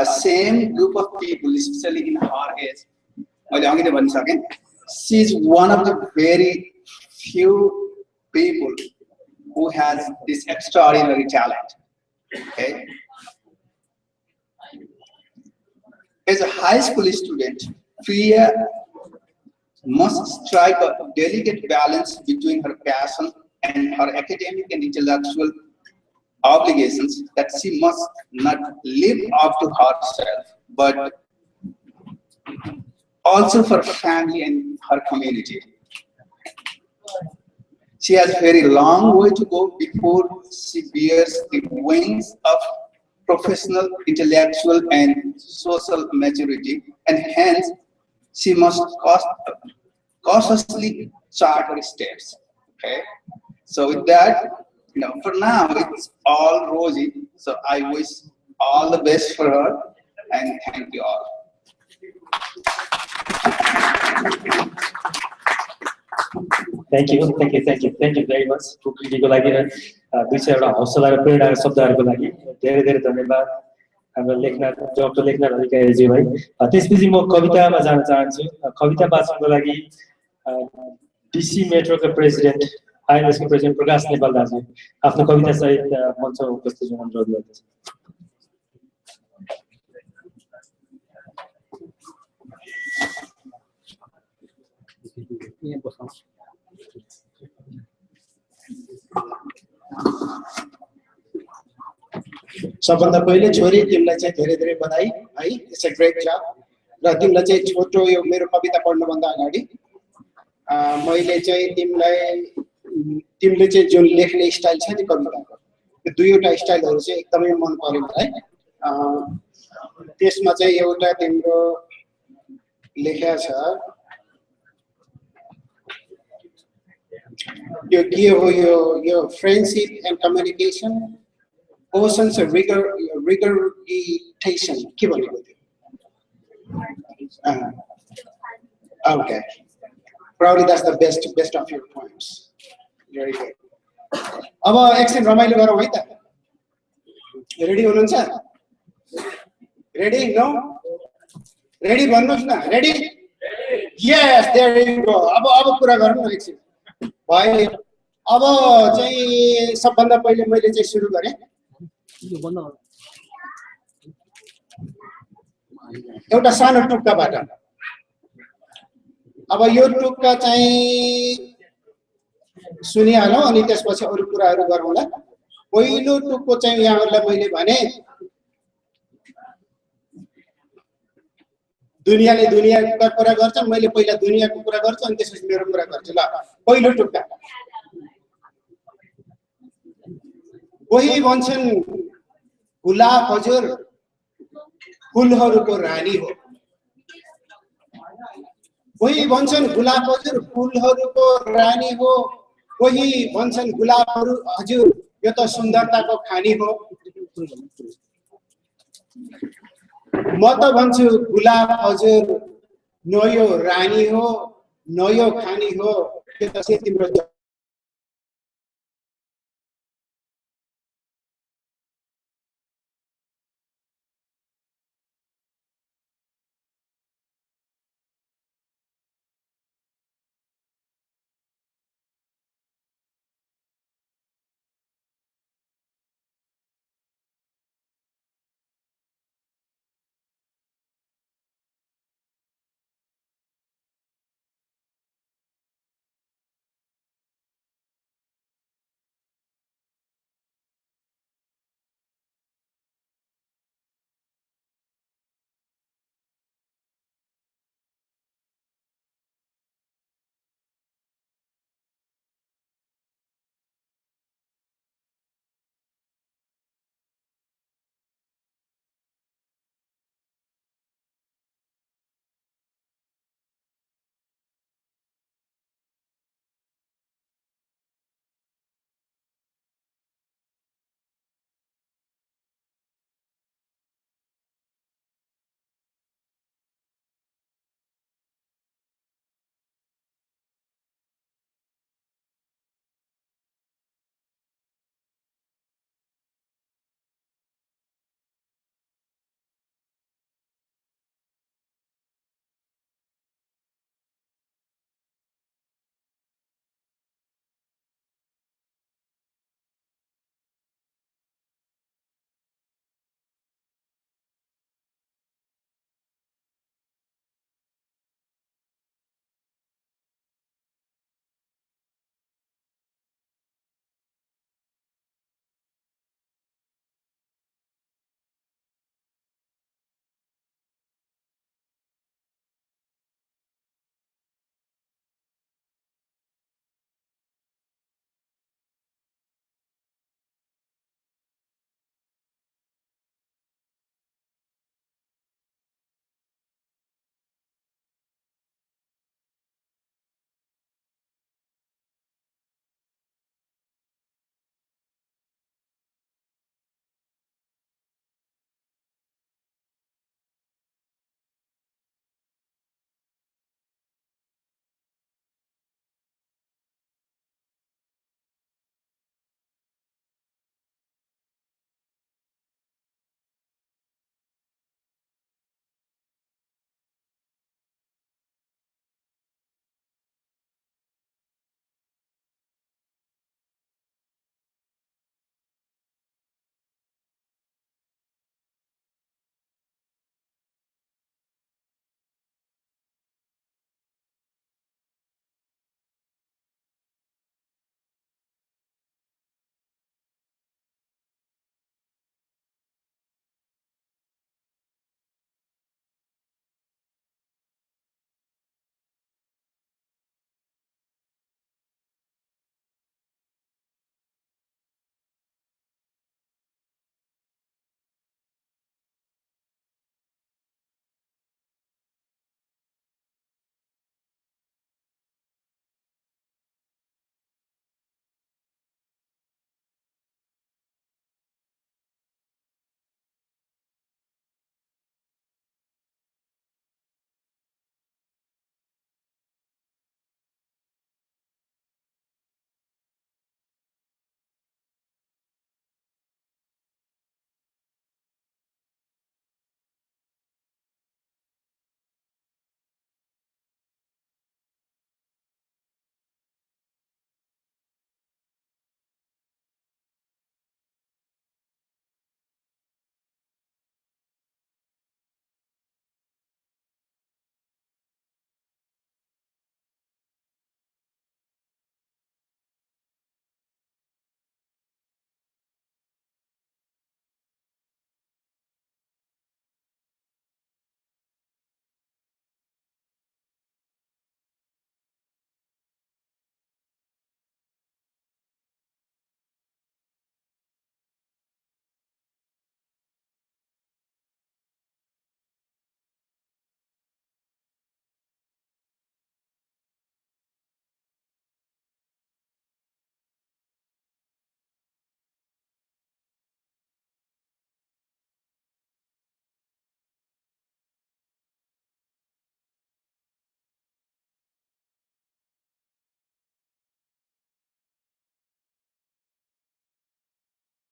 S10: same group of people, especially in her age, she is one of the very few people who has this extraordinary talent. Okay? As a high school student, Priya must strike a delicate balance between her passion and her academic and intellectual obligations that she must not live up to herself, but also for family and her community. She has a very long way to go before she bears the wings of professional, intellectual, and social maturity, and hence she must cautiously chart her steps. Okay, so with that, for now it's all rosy. So I wish all the best for her, and thank you all.
S1: Thank you very much. खुकुलीको लागि र दुई चारवटा हौसला र प्रेरणाका शब्दहरूको लागि धेरै धेरै धन्यवाद हाम्रो लेखनाथ डाक्टर लेखनाथ अधिकारीजी भाइ. त्यसपछि म कवितामा जान चाहन्छु. कविता वाचनको लागि डिसी मेट्रोको प्रेसिडेन्ट INLS को प्रेसिडेन्ट प्रकाश नेपाल दाजु आफ्नो कविता सहित मञ्चमा उपस्थित हुन अनुरोध गर्दछु.
S5: सबभन्दा पहिले छोरी तिमीलाई चाहिँ धेरै धेरै बधाई है. इट्स अ ग्रेट जब. र तिमीलाई चाहिँ छोटो यो मेरो कविता पढ्नुभन्दा अगाडि मैले चाहिँ तिमीले चाहिँ जुन लेख्ने स्टाइल छ नि कविताको त्यो दुईवटा स्टाइलहरू चाहिँ एकदमै मन पर्यो मलाई. त्यसमा चाहिँ एउटा तिम्रो लेख्या छ यो के हो यो फ्रेन्डशिप एन्ड कम्युनिकेसन ओसन्स रिगरिटेसन के भनेको थियो. Okay, probably that's the best of your points. Very good. अब एकछिन रमाइलो गरौँ है त. रेडी हुनुहुन्छ? रेडी? नो रेडी भन्नुहोस् न. Ready? Yes, there you go. अब कुरा गरौँ न एकछिन. भयो. अब चाहिँ सबभन्दा पहिले मैले चाहिँ सुरु गरेँ एउटा सानो टुक्काबाट. अब यो टुक्का चाहिँ सुनिहालौँ अनि त्यसपछि अरू कुराहरू गरौँला. पहिलो टुक्को चाहिँ यहाँहरूलाई मैले भने दुनियाले दुनियाका कुरा गर्छन्, मैले पहिला दुनियाको कुरा गर्छु अनि त्यसपछि मेरो कुरा गर्छु। ल पहिलो टुक्का, कोही भन्छन् गुलाब हजुर फुलहरूको रानी हो, कोही भन्छन् गुलाब हजुर फुलहरूको रानी हो, कोही भन्छन् गुलाब हजुर यो त सुन्दरताको खानी हो। म त भन्छु गुलाब हजुर न यो रानी हो न यो खानी हो, यो त तिम्रो